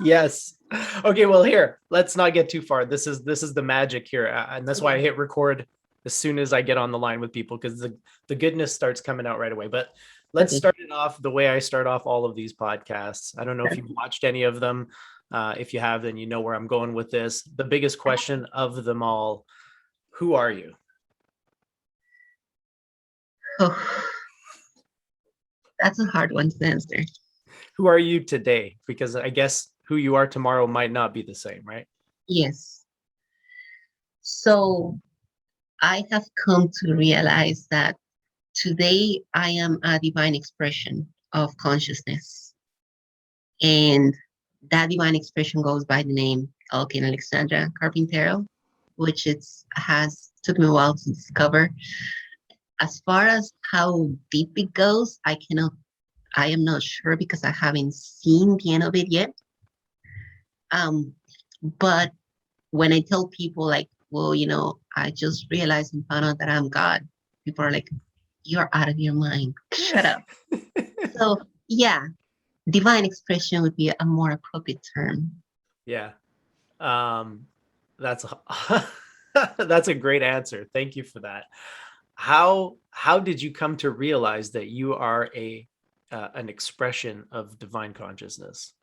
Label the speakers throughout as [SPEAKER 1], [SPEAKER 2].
[SPEAKER 1] Yes. Okay, well here, let's not get too far. This is the magic here. And that's why I hit record as soon as I get on the line with people, because the goodness starts coming out right away. But let's
[SPEAKER 2] Okay.
[SPEAKER 1] start it off the way I start off all of these podcasts. I don't know if you've watched any of them. If you have, then you know where I'm going with this. The biggest question of them all, who are you?
[SPEAKER 2] Oh, that's a hard one to answer.
[SPEAKER 1] Who are you today? Because I guess who you are tomorrow might not be the same, right?
[SPEAKER 2] Yes. So I have come to realize that today I am a divine expression of consciousness. And that divine expression goes by the name Alexandra Carpintero, which it's has took me a while to discover. As far as how deep it goes, I am not sure because I haven't seen the end of it yet. Um, but when I tell people like, well, I just realized and found out that I'm God, people are like, you're out of your mind. Shut up. So yeah, divine expression would be a more appropriate term.
[SPEAKER 1] Yeah. Um, that's a, that's a great answer. Thank you for that. How did you come to realize that you are a an expression of divine consciousness?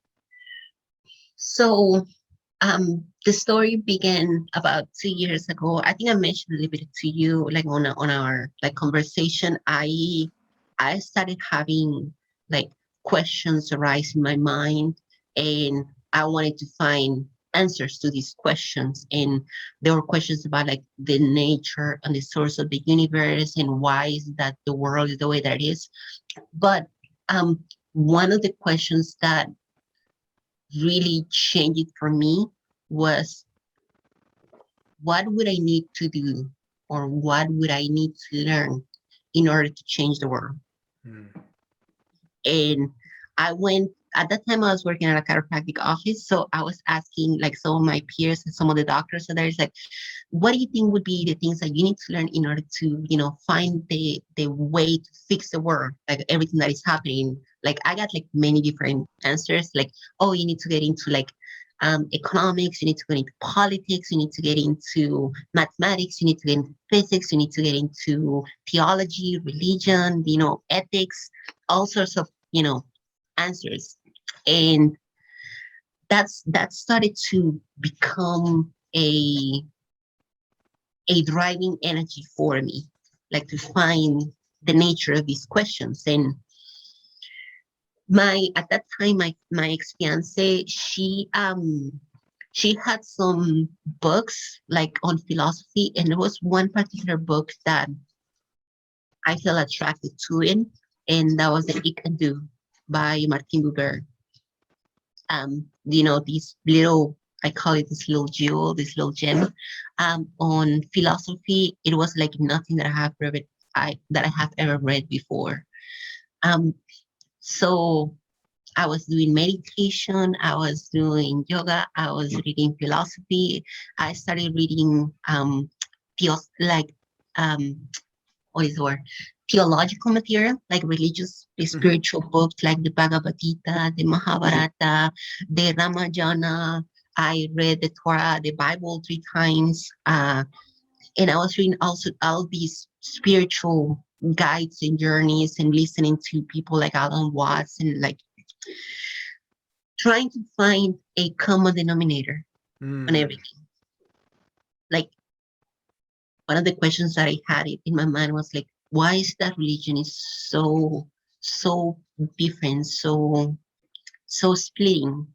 [SPEAKER 2] So the story began about 2 years ago. I think I mentioned a little bit to you, like on our like conversation. I started having like questions arise in my mind, and I wanted to find answers to these questions. And there were questions about like the nature and the source of the universe and why is that the world is the way that it is. But one of the questions that really changed it for me was what would I need to do or what would I need to learn in order to change the world?
[SPEAKER 1] Hmm.
[SPEAKER 2] And I went at that time I was working at a chiropractic office. So I was asking like some of my peers and some of the doctors. So there's like, what do you think would be the things that you need to learn in order to, find the way to fix the world, like everything that is happening? Like I got like many different answers, like, oh, you need to get into like economics, you need to get into politics, you need to get into mathematics, you need to get into physics, you need to get into theology, religion, ethics, all sorts of, answers. And that started to become a driving energy for me, like to find the nature of these questions. And my at that time my ex-fiance, she had some books like on philosophy, and there was one particular book that I felt attracted to it, and that was the It Can Do by Martin Buber. These little, I call it this little jewel, this little gem, on philosophy. It was like nothing that I have ever read before. Um, so I was doing meditation, I was doing yoga, I was reading philosophy. I started reading like um what is the word? Theological material, like religious,
[SPEAKER 1] Hmm.
[SPEAKER 2] spiritual books like the Bhagavad Gita, the Mahabharata, the Ramayana. I read the Torah, the Bible 3 times. And I was reading also all these spiritual guides and journeys and listening to people like Alan Watts and like trying to find a common denominator on
[SPEAKER 1] Hmm.
[SPEAKER 2] everything. Like one of the questions that I had in my mind was like, why is that religion is so different, so splitting?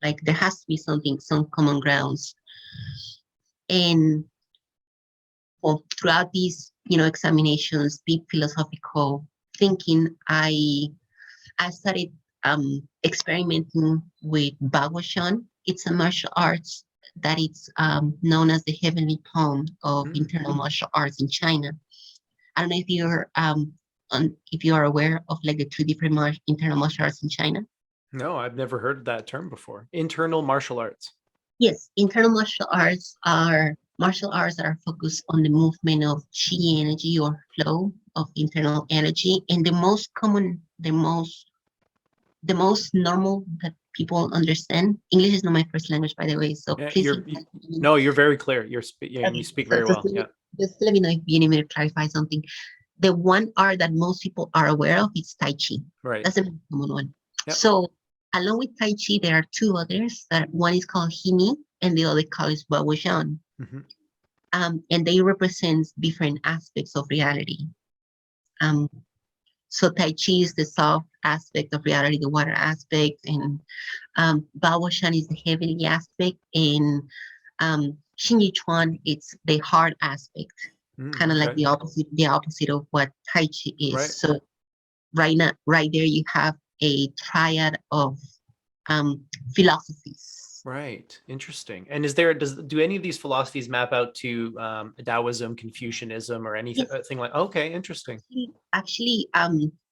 [SPEAKER 2] Like there has to be some common grounds. And well, throughout these, examinations, deep philosophical thinking, I started experimenting with Bagua. It's a martial arts that it's known as the heavenly palm of
[SPEAKER 1] Hmm.
[SPEAKER 2] internal martial arts in China. I don't know if you are aware of like the two different internal martial arts in China.
[SPEAKER 1] No, I've never heard that term before. Internal martial arts.
[SPEAKER 2] Yes, internal martial arts are martial arts that are focused on the movement of chi energy or flow of internal energy. And the most the most normal that people understand. English is not my first language, by the way, so
[SPEAKER 1] Yeah,
[SPEAKER 2] please.
[SPEAKER 1] no, you're very clear. And you
[SPEAKER 2] Okay,
[SPEAKER 1] speak
[SPEAKER 2] so
[SPEAKER 1] very well. Yeah.
[SPEAKER 2] just let me know if you need me to clarify something. The one art that most people are aware of is Tai Chi.
[SPEAKER 1] Right.
[SPEAKER 2] That's the most common one.
[SPEAKER 1] Yep.
[SPEAKER 2] So along with Tai Chi, there are two others. That one is called Hini, and the other called is Baojian.
[SPEAKER 1] Mm-hmm.
[SPEAKER 2] And they represent different aspects of reality. Um, so Tai Chi is the soft aspect of reality, the water aspect, and Baojian is the heavenly aspect, and Xing Chuan, it's the hard aspect, kind of like
[SPEAKER 1] Okay.
[SPEAKER 2] the opposite of what Tai Chi is.
[SPEAKER 1] Right.
[SPEAKER 2] So right now, right there, you have a triad of philosophies.
[SPEAKER 1] Right. Interesting. And do any of these philosophies map out to Taoism, Confucianism, or anything
[SPEAKER 2] Yes,
[SPEAKER 1] thing like? Okay, interesting.
[SPEAKER 2] actually,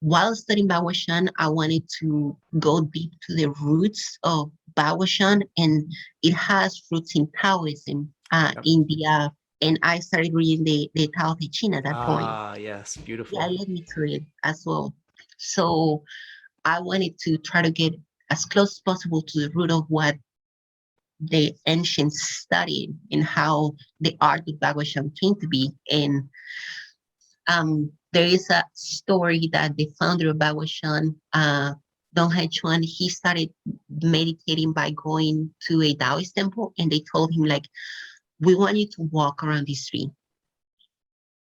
[SPEAKER 2] while studying Baoshan, I wanted to go deep to the roots of Baoshan, and it has roots in Taoism,
[SPEAKER 1] Yep.
[SPEAKER 2] India, and I started reading the Tao Te Ching at that point.
[SPEAKER 1] Ah, yes,
[SPEAKER 2] Yeah,
[SPEAKER 1] beautiful.
[SPEAKER 2] it led me to it as well. So I wanted to try to get as close as possible to the root of what the ancients studied and how the art of Baguashan came to be. And there is a story that the founder of Baguashan, Dong Hai Chuan, he started meditating by going to a Taoist temple, and they told him like, "We want you to walk around this tree.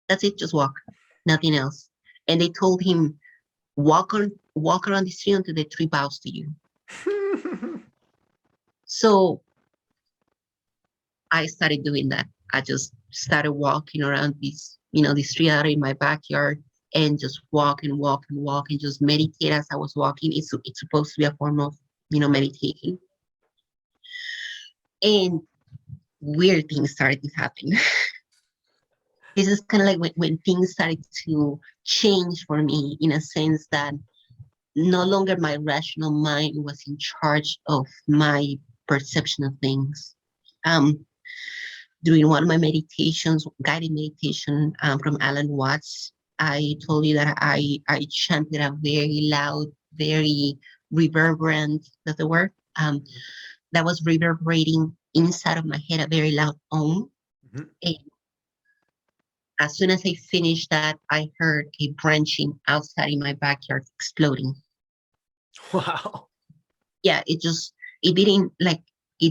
[SPEAKER 2] That's it, just walk, nothing else." And they told him, walk around this tree until the tree bows to you." So I started doing that. I just started walking around this tree out in my backyard, and just walk and walk and walk and just meditate as I was walking. It's supposed to be a form of, meditation. And weird things started to happen. This is kind of like when things started to change for me, in a sense that no longer my rational mind was in charge of my perception of things. Um, During one of my meditations, guided meditation, from Alan Watts, I told you that I chanted a very loud, very reverberant, that's the word, that was reverberating inside of my head, a very loud Om.
[SPEAKER 1] Mhm.
[SPEAKER 2] And as soon as I finished that, I heard a branching outside in my backyard exploding.
[SPEAKER 1] Wow.
[SPEAKER 2] Yeah, it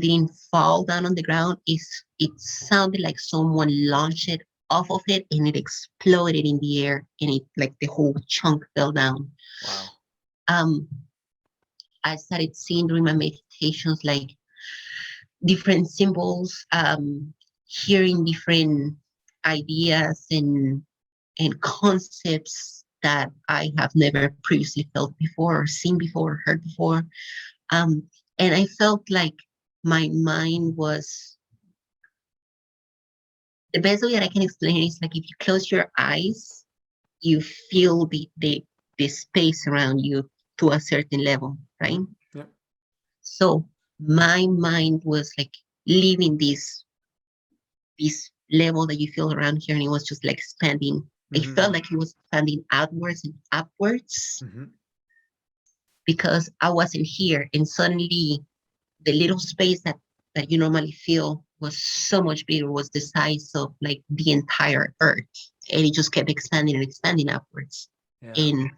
[SPEAKER 2] didn't fall down on the ground. It sounded like someone launched it off of it, and it exploded in the air, and it, like, the whole chunk fell down.
[SPEAKER 1] Wow.
[SPEAKER 2] um I started seeing during my meditations like different symbols, hearing different ideas and concepts that I have never previously felt before, or seen before, or heard before. um and I felt like my mind was, the best way that I can explain it is like, if you close your eyes, you feel the space around you to a certain level, right?
[SPEAKER 1] Yep.
[SPEAKER 2] So my mind was like leaving this level that you feel around here, and it was just like expanding. It felt
[SPEAKER 1] Mm-hmm.
[SPEAKER 2] like it was expanding outwards and upwards,
[SPEAKER 1] Mm-hmm.
[SPEAKER 2] because I wasn't here, and suddenly the little space that you normally feel was so much bigger, was the size of like the entire earth, and it just kept expanding and expanding upwards.
[SPEAKER 1] Yeah.
[SPEAKER 2] And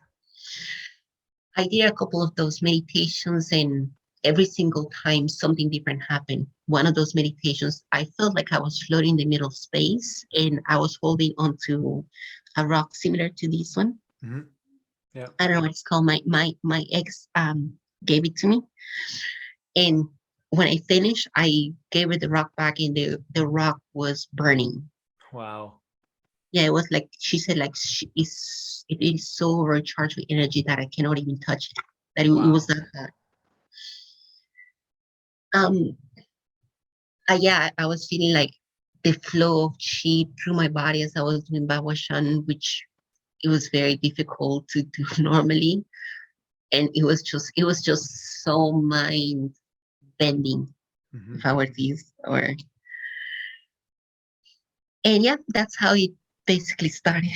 [SPEAKER 2] I did a couple of those meditations, and every single time something different happened. One of those meditations, I felt like I was floating in the middle of space, and I was holding onto a rock similar to this one.
[SPEAKER 1] Mm-hmm. Yeah.
[SPEAKER 2] I don't know what it's called. My ex gave it to me, and when I finished, I gave her the rock back, and the rock was burning.
[SPEAKER 1] Wow.
[SPEAKER 2] Yeah, it was like, she said, like, it is so overcharged with energy that I cannot even touch it. That it was
[SPEAKER 1] Wow.
[SPEAKER 2] that bad. Um, yeah, I was feeling like the flow of chi through my body as I was doing Bawashan, which it was very difficult to do normally, and it was just so mind bending,
[SPEAKER 1] Mm-hmm.
[SPEAKER 2] if I were to use the word. And yeah, that's how it basically started.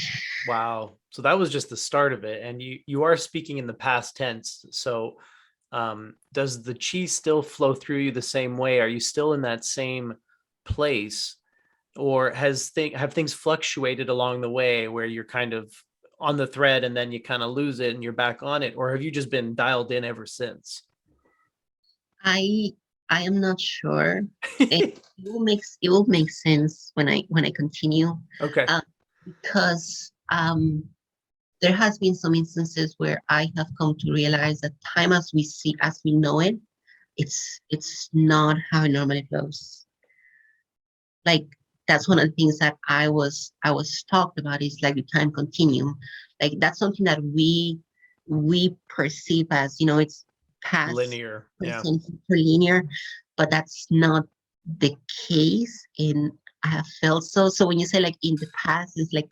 [SPEAKER 1] Wow. So that was just the start of it, and you are speaking in the past tense. So does the chi still flow through you the same way? Are you still in that same place, or have things fluctuated along the way where you're kind of on the thread and then you kind of lose it and you're back on it, or have you just been dialed in ever since?
[SPEAKER 2] I I am not sure. And it will make sense when I continue.
[SPEAKER 1] Okay.
[SPEAKER 2] Uh, because there has been some instances where I have come to realize that time as we know it, it's not how it normally flows. Like that's one of the things that I was talked about is like the time continuum. Like that's something that we perceive as, it's past,
[SPEAKER 1] Linear. Yeah.
[SPEAKER 2] present, linear, but that's not the case. And I have felt so when you say like in the past, it's like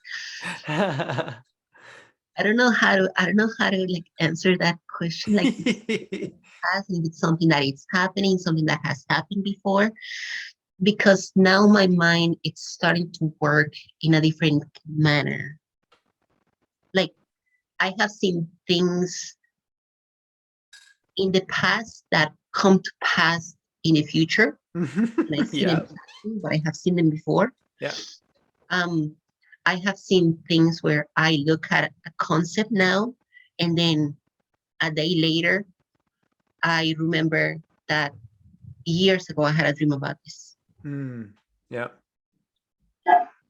[SPEAKER 2] I don't know how to like answer that question. Like past, if it's something that it's happening, something that has happened before, because now my mind it's starting to work in a different manner. Like I have seen things in the past that come to pass in the future, and I see them
[SPEAKER 1] Yeah.
[SPEAKER 2] happening, but I have seen them before.
[SPEAKER 1] Yeah.
[SPEAKER 2] Um, I have seen things where I look at a concept now, and then a day later, I remember that years ago I had a dream about this.
[SPEAKER 1] Mm. Yeah.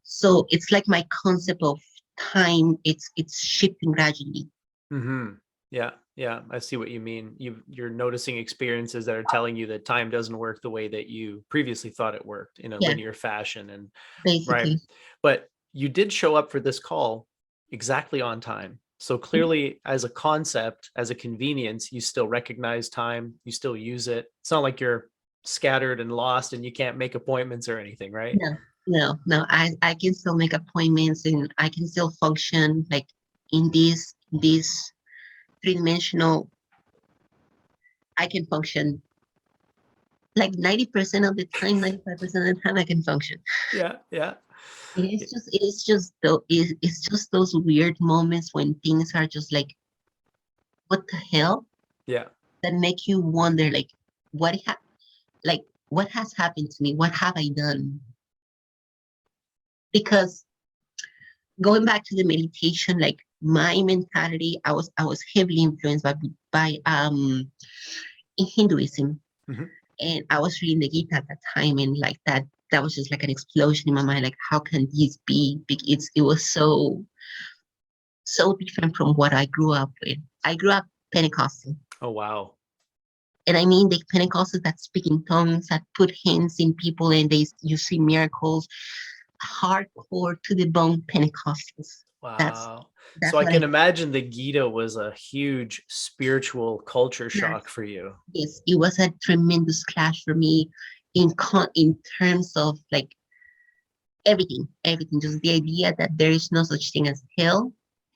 [SPEAKER 2] So it's like my concept of time, it's shifting gradually.
[SPEAKER 1] Mm-hmm. Yeah, yeah, I see what you mean. You're noticing experiences that are telling you that time doesn't work the way that you previously thought it worked in a
[SPEAKER 2] Yeah,
[SPEAKER 1] linear fashion, and right.
[SPEAKER 2] basically.
[SPEAKER 1] But you did show up for this call exactly on time. So clearly, as a concept, as a convenience, you still recognize time, you still use it. It's not like you're scattered and lost and you can't make appointments or anything, right?
[SPEAKER 2] No, no. I can still make appointments and I can still function like in this three-dimensional. I can function like 90% of the time, 95% of the time I can function.
[SPEAKER 1] Yeah, yeah.
[SPEAKER 2] It's just those weird moments when things are just like, what the hell?
[SPEAKER 1] Yeah.
[SPEAKER 2] That make you wonder like what ha like what has happened to me? What have I done? Because going back to the meditation, like my mentality, I was heavily influenced by in Hinduism,
[SPEAKER 1] Mhm.
[SPEAKER 2] and I was reading the Gita at that time, and like that was just like an explosion in my mind. Like, how can this be? It was so different from what I grew up with. I grew up Pentecostal,
[SPEAKER 1] Oh, wow.
[SPEAKER 2] and I mean the Pentecostals that speak in tongues, that put hands in people, and you see miracles. Hardcore to the bone Pentecostals. That's
[SPEAKER 1] Wow. So
[SPEAKER 2] that's
[SPEAKER 1] I
[SPEAKER 2] what
[SPEAKER 1] can
[SPEAKER 2] I
[SPEAKER 1] imagine the Gita was a huge spiritual culture shock
[SPEAKER 2] Yes,
[SPEAKER 1] for you.
[SPEAKER 2] yes, it was a tremendous clash for me in terms of like everything. Just the idea that there is no such thing as hell,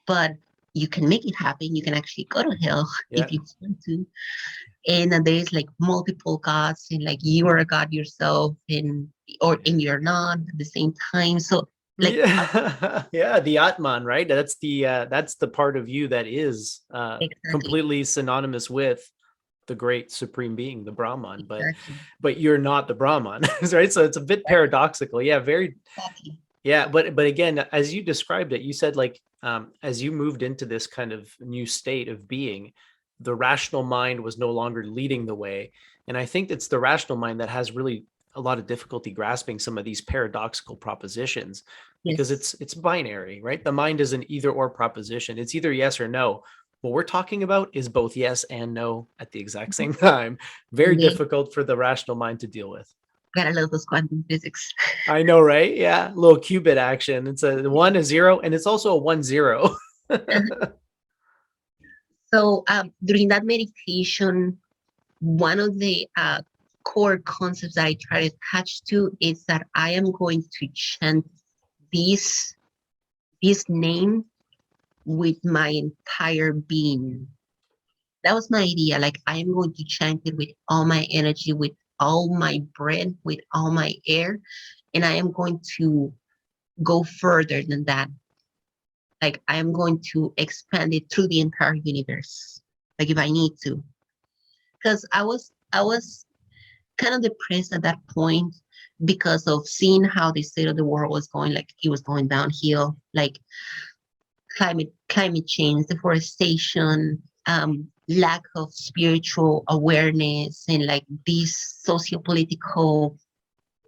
[SPEAKER 2] but you can make it happen. You can actually go to hell
[SPEAKER 1] Yeah.
[SPEAKER 2] if you want to, and there is like multiple gods, and like you are a god yourself, and you're not at the same time. So like
[SPEAKER 1] Yeah. Yeah, the Atman, right? That's the part of you that is
[SPEAKER 2] exactly,
[SPEAKER 1] completely synonymous with the great supreme being, the Brahman,
[SPEAKER 2] exactly,
[SPEAKER 1] but you're not the Brahman, right? So it's a bit paradoxical. Yeah, very.
[SPEAKER 2] exactly.
[SPEAKER 1] Yeah, but again, as you described it, you said like as you moved into this kind of new state of being, the rational mind was no longer leading the way. And I think it's the rational mind that has really a lot of difficulty grasping some of these paradoxical propositions because
[SPEAKER 2] Yes.
[SPEAKER 1] it's binary, right? The mind is an either or proposition. It's either yes or no. What we're talking about is both yes and no at the exact same time. Very
[SPEAKER 2] Indeed.
[SPEAKER 1] difficult for the rational mind to deal with.
[SPEAKER 2] Gotta love those quantum physics.
[SPEAKER 1] I know, right? Yeah, little qubit action. It's a
[SPEAKER 2] Yeah.
[SPEAKER 1] one, a zero, and it's also a 1-0.
[SPEAKER 2] So during that meditation, one of the core concepts that I try to attach to is that I am going to chant this this name with my entire being. That was my idea. Like I am going to chant it with all my energy, with all my breath, with all my air, and I am going to go further than that. Like I am going to expand it through the entire universe. Like if I need to. because I was kind of depressed at that point because of seeing how the state of the world was going, like it was going downhill, like climate change, deforestation, lack of spiritual awareness, and like these socio-political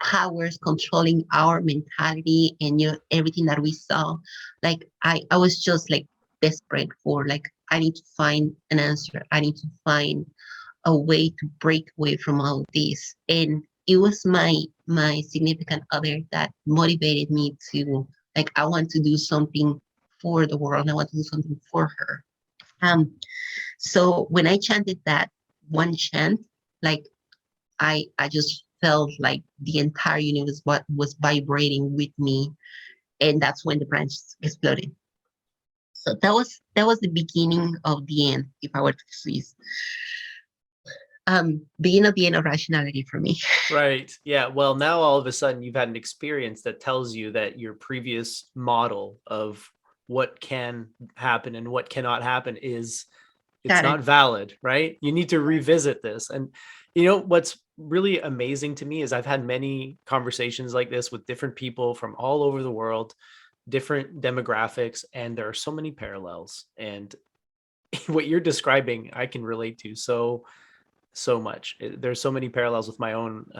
[SPEAKER 2] powers controlling our mentality and everything that we saw. Like I was just like desperate for like I need to find an answer. I need to find a way to break away from all this. And it was my significant other that motivated me to like I want to do something for the world. I want to do something for her. Um, so when I chanted that one chant, like I just felt like the entire universe what was vibrating with me, and that's when the branch exploded. So that was the beginning of the end, if I were to say. Beginning of the end of rationality for me.
[SPEAKER 1] Right. Yeah. Well, now all of a sudden you've had an experience that tells you that your previous model of what can happen and what cannot happen is it's
[SPEAKER 2] Got
[SPEAKER 1] not
[SPEAKER 2] it.
[SPEAKER 1] valid, right? You need to revisit this. And what's really amazing to me is I've had many conversations like this with different people from all over the world, different demographics, and there are so many parallels. And what you're describing, I can relate to so much. There's so many parallels with my own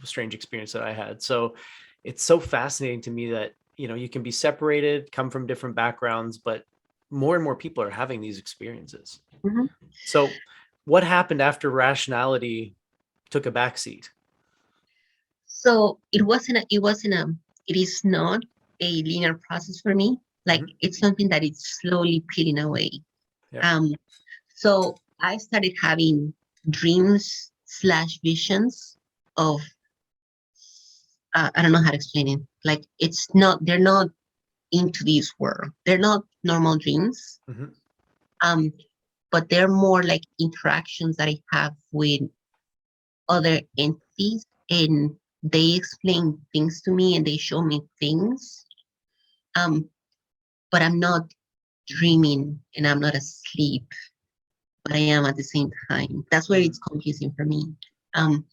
[SPEAKER 1] strange experience that I had. So it's so fascinating to me that you can be separated, come from different backgrounds, but more and more people are having these experiences.
[SPEAKER 2] Mhm.
[SPEAKER 1] So what happened after rationality took a backseat?
[SPEAKER 2] So it is not a linear process for me. Like
[SPEAKER 1] Mhm.
[SPEAKER 2] it's something that is slowly peeling away.
[SPEAKER 1] Yeah.
[SPEAKER 2] Um, so I started having dreams slash visions of I don't know how to explain it. Like they're not into this world. They're not normal dreams.
[SPEAKER 1] Mhm.
[SPEAKER 2] Um, but they're more like interactions that I have with other entities, and they explain things to me and they show me things. Um, but I'm not dreaming and I'm not asleep, but I am at the same time. That's where
[SPEAKER 1] Mm.
[SPEAKER 2] it's confusing for me. Um,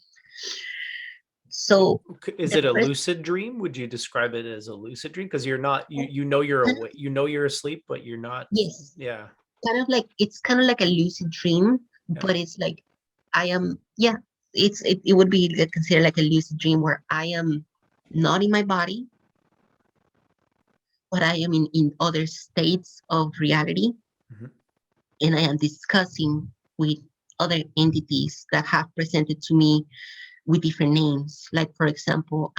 [SPEAKER 2] so
[SPEAKER 1] Is
[SPEAKER 2] the
[SPEAKER 1] it a
[SPEAKER 2] first
[SPEAKER 1] lucid dream? Would you describe it as a lucid dream? Because you're not, you're
[SPEAKER 2] kind of,
[SPEAKER 1] awake, you're asleep, but you're not.
[SPEAKER 2] yes,
[SPEAKER 1] Yeah.
[SPEAKER 2] kind of like it's kind of like a lucid dream,
[SPEAKER 1] Yeah.
[SPEAKER 2] but it's like I am, yeah, it would be like considered like a lucid dream where I am not in my body, but I am in other states of reality,
[SPEAKER 1] Mhm.
[SPEAKER 2] and I am discussing with other entities that have presented to me with different names. Like for example,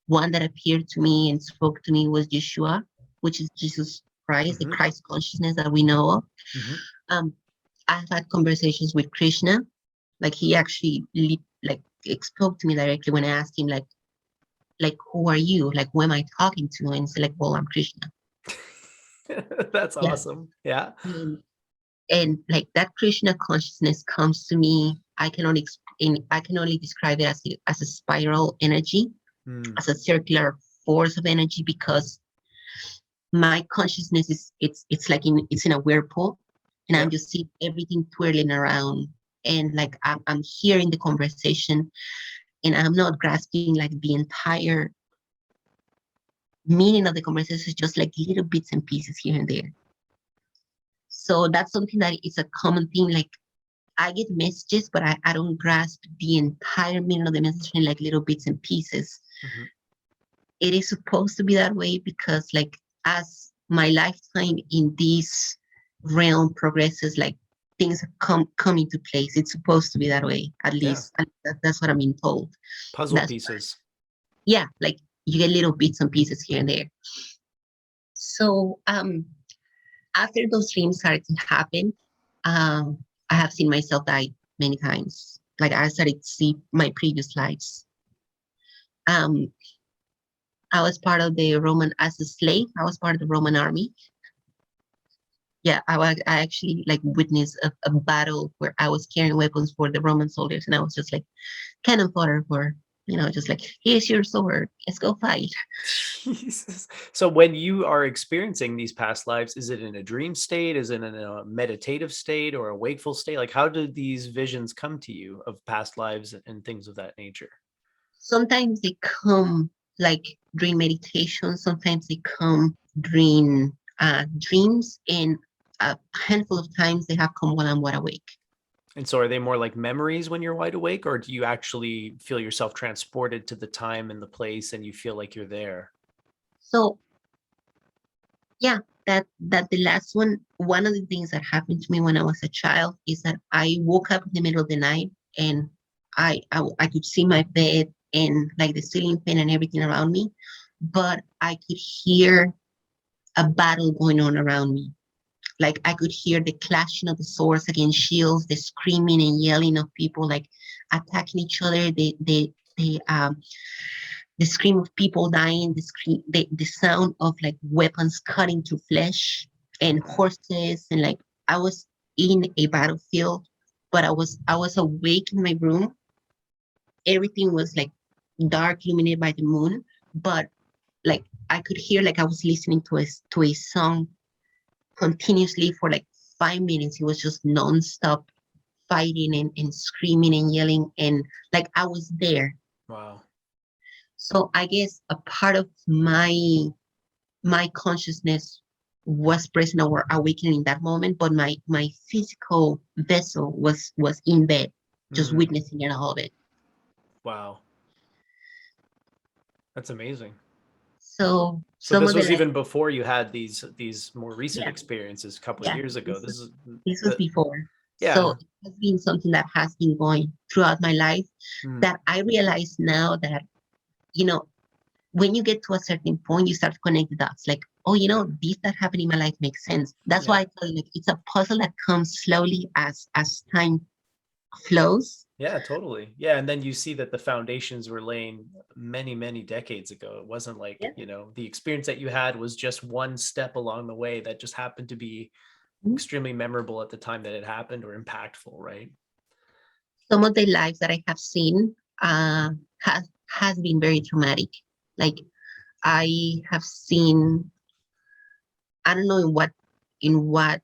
[SPEAKER 2] one that appeared to me and spoke to me was Yeshua, which is Jesus Christ, the
[SPEAKER 1] Mhm.
[SPEAKER 2] Christ consciousness that we know of.
[SPEAKER 1] Mhm.
[SPEAKER 2] Um, I've had conversations with Krishna. Like he actually like spoke to me directly when I asked him like who are you? Like who am I talking to? And he's like, well, I'm Krishna.
[SPEAKER 1] That's
[SPEAKER 2] Yeah.
[SPEAKER 1] awesome. Yeah.
[SPEAKER 2] And like that Krishna consciousness comes to me. I can only describe it as a spiral energy,
[SPEAKER 1] Mm.
[SPEAKER 2] as a circular force of energy, because my consciousness is it's like it's in a whirlpool, and I'm
[SPEAKER 1] Yeah.
[SPEAKER 2] just seeing everything twirling around, and like I'm hearing the conversation, and I'm not grasping like the entire meaning of the conversation, just like little bits and pieces here and there. So that's something that is a common thing. Like I get messages, but I don't grasp the entire meaning of the message in like little bits and pieces.
[SPEAKER 1] Mhm.
[SPEAKER 2] It is supposed to be that way because like as my lifetime in this realm progresses, like things come into place. It's supposed to be that way, at
[SPEAKER 1] Yeah.
[SPEAKER 2] least. And that's what I'm being told.
[SPEAKER 1] Puzzle
[SPEAKER 2] That's
[SPEAKER 1] pieces.
[SPEAKER 2] yeah, like you get little bits and pieces here and there. So after those dreams started to happen, I have seen myself die many times. Like I started to see my previous lives. Um, I was part of the Roman as a slave. I was part of the Roman army. Yeah, I actually like witnessed a battle where I was carrying weapons for the Roman soldiers, and I was just like cannon fodder for just like here's your sword, let's go fight.
[SPEAKER 1] Jesus. So when you are experiencing these past lives, is it in a dream state? Is it in a meditative state or a wakeful state? Like, how did these visions come to you of past lives and things of that nature?
[SPEAKER 2] Sometimes they come like during meditation, sometimes they come during dreams, and a handful of times they have come while I'm wide awake.
[SPEAKER 1] And so are they more like memories when you're wide awake, or do you actually feel yourself transported to the time and the place and you feel like you're there?
[SPEAKER 2] So yeah, that the last one of the things that happened to me when I was a child is that I woke up in the middle of the night, and I could see my bed and like the ceiling fan and everything around me, but I could hear a battle going on around me. Like I could hear the clashing of the swords against shields, the screaming and yelling of people like attacking each other, the scream of people dying, the sound of like weapons cutting through flesh and
[SPEAKER 1] Mm.
[SPEAKER 2] horses, and like I was in a battlefield, but I was awake in my room. Everything was like dark, illuminated by the moon, but like I could hear like I was listening to a song continuously for like 5 minutes. It was just nonstop fighting and screaming and yelling, and like I was there.
[SPEAKER 1] Wow.
[SPEAKER 2] So I guess a part of my consciousness was present or awakening in that moment, but my physical vessel was in bed, just
[SPEAKER 1] Mm.
[SPEAKER 2] witnessing it all of it.
[SPEAKER 1] Wow. That's amazing.
[SPEAKER 2] So
[SPEAKER 1] So
[SPEAKER 2] some
[SPEAKER 1] this
[SPEAKER 2] of the
[SPEAKER 1] was
[SPEAKER 2] like
[SPEAKER 1] even before you had these more recent
[SPEAKER 2] yeah,
[SPEAKER 1] experiences a couple of
[SPEAKER 2] yeah,
[SPEAKER 1] years ago.
[SPEAKER 2] this
[SPEAKER 1] This
[SPEAKER 2] was
[SPEAKER 1] is
[SPEAKER 2] this was
[SPEAKER 1] the
[SPEAKER 2] before. So
[SPEAKER 1] yeah.
[SPEAKER 2] it has been something that has been going throughout my life,
[SPEAKER 1] Mm.
[SPEAKER 2] that I realize now that, you know, when you get to a certain point, you start to connect the dots. Like, oh,
[SPEAKER 1] Yeah.
[SPEAKER 2] this that happened in my life makes sense. That's why
[SPEAKER 1] Yeah.
[SPEAKER 2] I tell you, like, it's a puzzle that comes slowly as time flows.
[SPEAKER 1] Yeah, totally. Yeah, and then you see that the foundations were laying many, many decades ago. It wasn't like,
[SPEAKER 2] Yeah.
[SPEAKER 1] the experience that you had was just one step along the way that just happened to be
[SPEAKER 2] Mhm.
[SPEAKER 1] extremely memorable at the time that it happened or impactful, right?
[SPEAKER 2] Some of the lives that I have seen has been very traumatic. Like I have seen, I don't know in what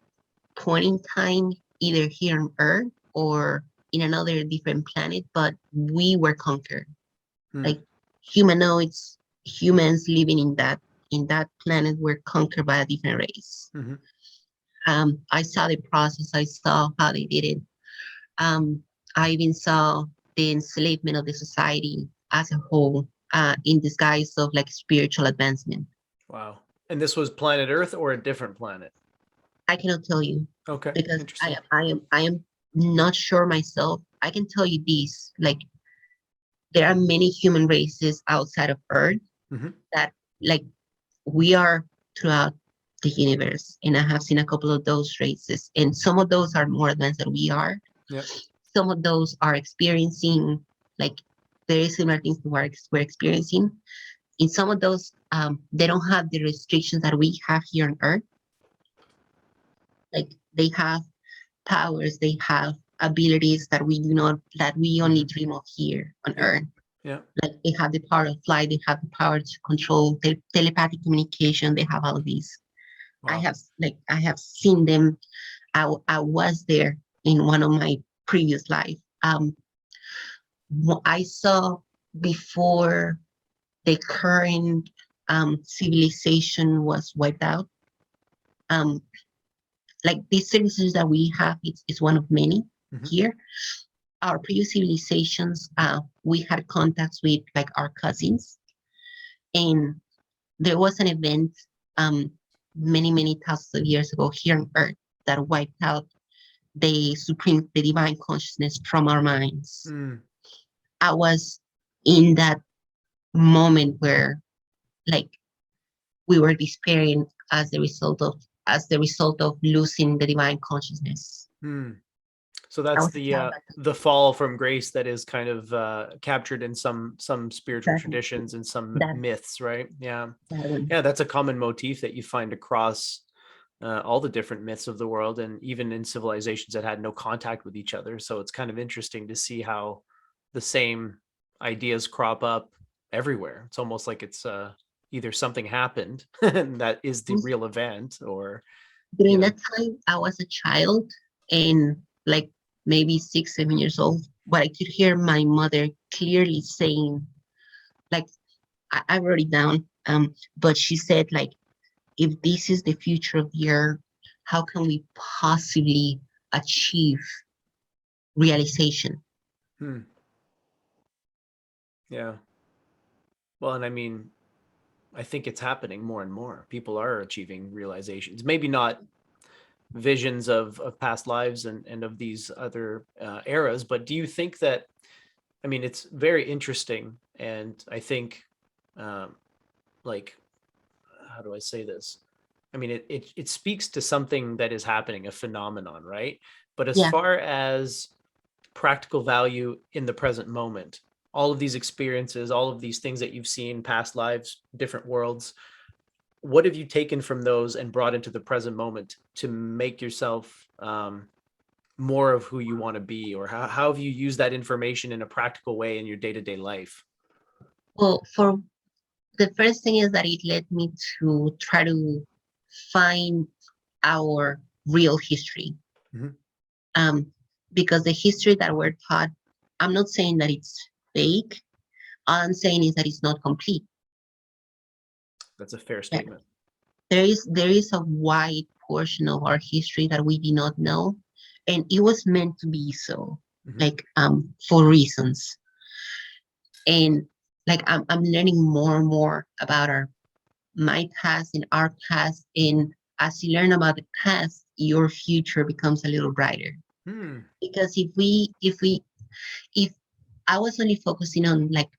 [SPEAKER 2] point in time, either here on Earth or in another different planet, but we were conquered.
[SPEAKER 1] Hmm.
[SPEAKER 2] Like humanoids, humans living in that planet were conquered by a different race.
[SPEAKER 1] Hmm.
[SPEAKER 2] I saw the process. I saw how they did it. Um, I even saw the enslavement of the society as a whole, in disguise of like spiritual advancement.
[SPEAKER 1] Wow. And this was planet Earth or a different planet?
[SPEAKER 2] I cannot tell you
[SPEAKER 1] Okay,
[SPEAKER 2] because I
[SPEAKER 1] interesting.
[SPEAKER 2] I am I am not sure myself. I can tell you this: like there are many human races outside of Earth
[SPEAKER 1] Hmm.
[SPEAKER 2] that like we are throughout the universe, and I have seen a couple of those races, and some of those are more advanced than we are.
[SPEAKER 1] Yep.
[SPEAKER 2] Some of those are experiencing like very similar things to what we're experiencing. In some of those, they don't have the restrictions that we have here on Earth. Like they have powers, they have abilities that we do not, that we only
[SPEAKER 1] Hmm.
[SPEAKER 2] dream of here on
[SPEAKER 1] Yeah.
[SPEAKER 2] Earth.
[SPEAKER 1] Yeah.
[SPEAKER 2] Like they have the power of flight, they have the power to control telepathic communication. They have all of these.
[SPEAKER 1] Wow.
[SPEAKER 2] I have seen them. I was there in one of my previous life. I saw before the current civilization was wiped out. Um, like these civilizations that we have, it's one of many
[SPEAKER 1] Hmm.
[SPEAKER 2] here. Our previous civilizations, we had contacts with like our cousins, and there was an event um, many thousands of years ago here on Earth that wiped out the divine consciousness from our minds.
[SPEAKER 1] Mm.
[SPEAKER 2] I was in that moment where like we were despairing as the result of losing the divine consciousness.
[SPEAKER 1] Mm. So
[SPEAKER 2] I
[SPEAKER 1] that's
[SPEAKER 2] was a child back
[SPEAKER 1] the fall from grace that is kind of captured in some spiritual
[SPEAKER 2] then.
[SPEAKER 1] traditions and some
[SPEAKER 2] That
[SPEAKER 1] myths, right? Yeah.
[SPEAKER 2] that one.
[SPEAKER 1] Yeah, that's a common motif that you find across all the different myths of the world, and even in civilizations that had no contact with each other. So it's kind of interesting to see how the same ideas crop up everywhere. It's almost like it's either something happened and that is the real event, or you
[SPEAKER 2] During
[SPEAKER 1] know.
[SPEAKER 2] that time, I was a child and like maybe 6, 7 years old, but I could hear my mother clearly saying, like, I wrote it down. But she said, like, if this is the future of the earth, how can we possibly achieve realization?
[SPEAKER 1] Hmm. Yeah. Well, and I mean, I think it's happening more and more. People are achieving realizations, maybe not visions of past lives and of these other eras, but do you think that, I mean, it's very interesting, and I think, um, like, how do I say this? I mean, it speaks to something that is happening, a phenomenon, right? But as
[SPEAKER 2] Yeah.
[SPEAKER 1] far as practical value in the present moment, all of these experiences, all of these things that you've seen, past lives, different worlds, what have you taken from those and brought into the present moment to make yourself more of who you want to be, or how have you used that information in a practical way in your day-to-day life?
[SPEAKER 2] Well, for the first thing is that it led me to try to find our real history.
[SPEAKER 1] Mhm.
[SPEAKER 2] Um, because the history that we're taught, I'm not saying that it's fake. All I'm saying is that it's not complete.
[SPEAKER 1] That's a fair
[SPEAKER 2] Yeah.
[SPEAKER 1] statement.
[SPEAKER 2] There is a wide portion of our history that we did not know, and it was meant to be so,
[SPEAKER 1] Mhm.
[SPEAKER 2] like for reasons. And like I'm learning more and more about our my past and our past, and as you learn about the past, your future becomes a little brighter.
[SPEAKER 1] Hmm.
[SPEAKER 2] Because if I was only focusing on like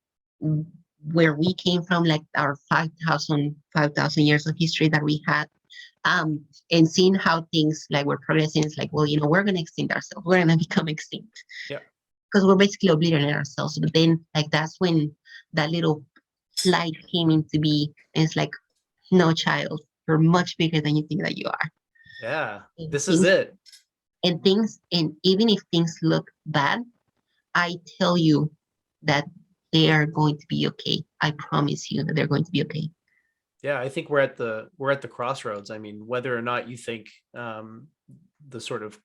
[SPEAKER 2] where we came from, like our 5,000 years of history that we had, and seeing how things like were progressing, it's like, well, we're gonna extinct ourselves, we're gonna become extinct
[SPEAKER 1] Yeah.
[SPEAKER 2] because we're basically obliterating ourselves. But then, like, that's when that little light came into be, and it's like, no, child, you're much bigger than you think that you are.
[SPEAKER 1] Yeah.
[SPEAKER 2] And
[SPEAKER 1] This is
[SPEAKER 2] things
[SPEAKER 1] it.
[SPEAKER 2] and even if things look bad, I tell you that they are going to be okay. I promise you that they're going to be okay.
[SPEAKER 1] Yeah, I think we're at the crossroads. I mean, whether or not you think the sort of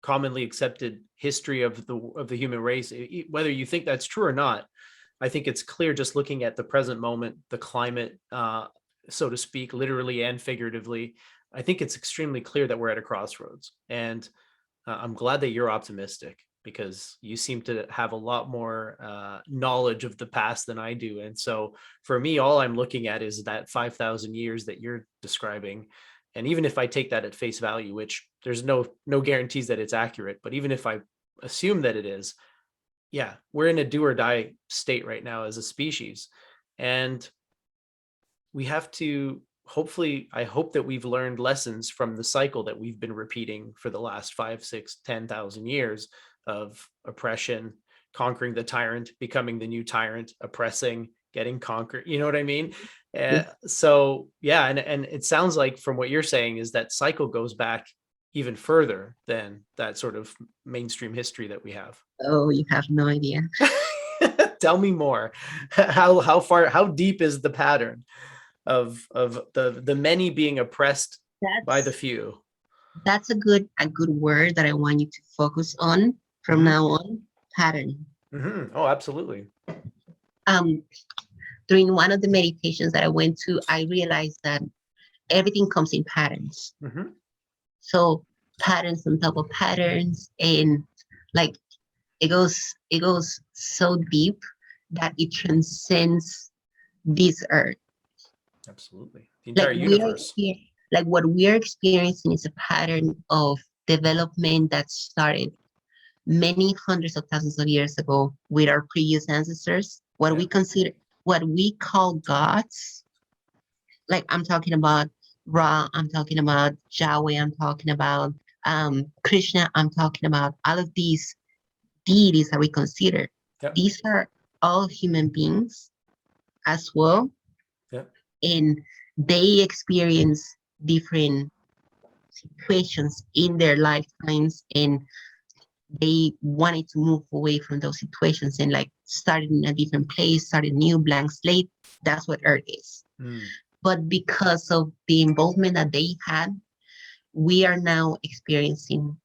[SPEAKER 1] commonly accepted history of the human race, whether you think that's true or not, I think it's clear just looking at the present moment, the climate, so to speak, literally and figuratively. I think it's extremely clear that we're at a crossroads, and I'm glad that you're optimistic, because you seem to have a lot more knowledge of the past than I do. And so for me, all I'm looking at is that 5,000 years that you're describing. And even if I take that at face value, which there's no guarantees that it's accurate, but even if I assume that it is, yeah, we're in a do or die state right now as a species. And we have to, hopefully, I hope that we've learned lessons from the cycle that we've been repeating for the last 5, 6, 10,000 years of oppression, conquering the tyrant, becoming the new tyrant, oppressing, getting conquered. You know what I mean? So yeah, and it sounds like from what you're saying is that cycle goes back even further than that sort of mainstream history that we have.
[SPEAKER 2] Oh, you have no idea.
[SPEAKER 1] Tell me more. How far, how deep is the pattern of the many being oppressed by the
[SPEAKER 2] That's
[SPEAKER 1] few?
[SPEAKER 2] that's a good word that I want you to focus on from
[SPEAKER 1] Hmm.
[SPEAKER 2] now on. Pattern.
[SPEAKER 1] Hmm. Oh, absolutely.
[SPEAKER 2] Um, During one of the meditations that I went to, I realized that everything comes in patterns.
[SPEAKER 1] Hmm.
[SPEAKER 2] So patterns on top of patterns, and like it goes so deep that it transcends this earth.
[SPEAKER 1] Absolutely. The
[SPEAKER 2] Like
[SPEAKER 1] entire universe.
[SPEAKER 2] like what we're experiencing is a pattern of development that started many hundreds of thousands of years ago with our previous ancestors. What
[SPEAKER 1] Yeah.
[SPEAKER 2] we consider, what we call gods, like I'm talking about Ra, I'm talking about Yahweh, I'm talking about Krishna, I'm talking about all of these deities that we consider.
[SPEAKER 1] Yeah.
[SPEAKER 2] These are all human beings as well,
[SPEAKER 1] Yeah.
[SPEAKER 2] and they experience different situations in their lifetimes, and they wanted to move away from those situations and like started in a different place, started a new blank slate. That's what Earth is.
[SPEAKER 1] Mm.
[SPEAKER 2] But because of the involvement that they had, we are now experiencing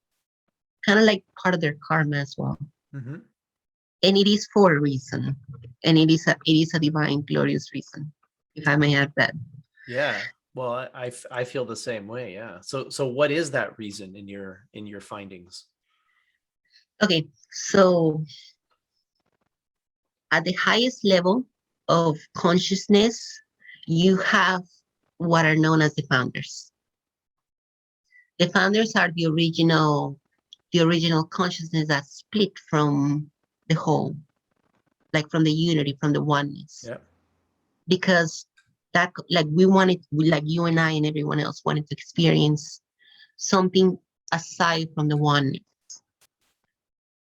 [SPEAKER 2] kind of like part of their karma as well.
[SPEAKER 1] Hmm.
[SPEAKER 2] And it is for a reason. And it is a divine, glorious reason, if I may add that.
[SPEAKER 1] Yeah. Well, I feel the same way. Yeah. So what is that reason in your findings?
[SPEAKER 2] Okay, so at the highest level of consciousness, you have what are known as the founders. The founders are the original consciousness that split from the whole, like from the unity, from the oneness.
[SPEAKER 1] Yeah.
[SPEAKER 2] Because that, like we wanted, like you and I and everyone else wanted to experience something aside from the oneness.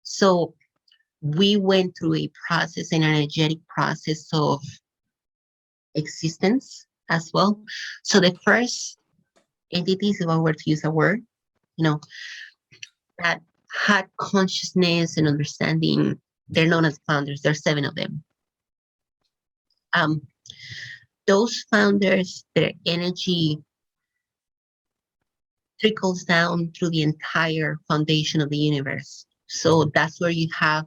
[SPEAKER 2] So we went through a process, an energetic process of existence as well. So the first entities, if I were to use a word, you know, that had consciousness and understanding, they're known as founders. There's 7 of them. Um, those founders, their energy trickles down through the entire foundation of the universe. So that's where you have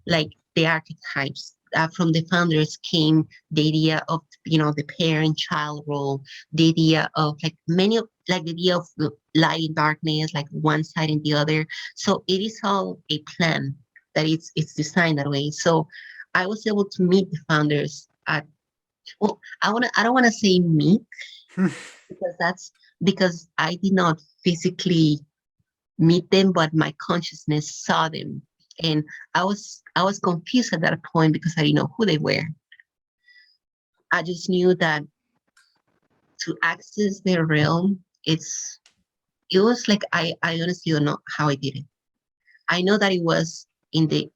[SPEAKER 2] like the archetypes. From the founders came the idea of the parent-child role, the idea of like many of like the idea of light and darkness, like one side and the other. So it is all a plan that it's designed that way. So I was able to meet the founders at well, I don't wanna say meet because that's because I did not physically meet them, but my consciousness saw them. And I was confused at that point because I didn't know who they were. I just knew that to access their realm, it was like I honestly don't know how I did it. I know that it was in the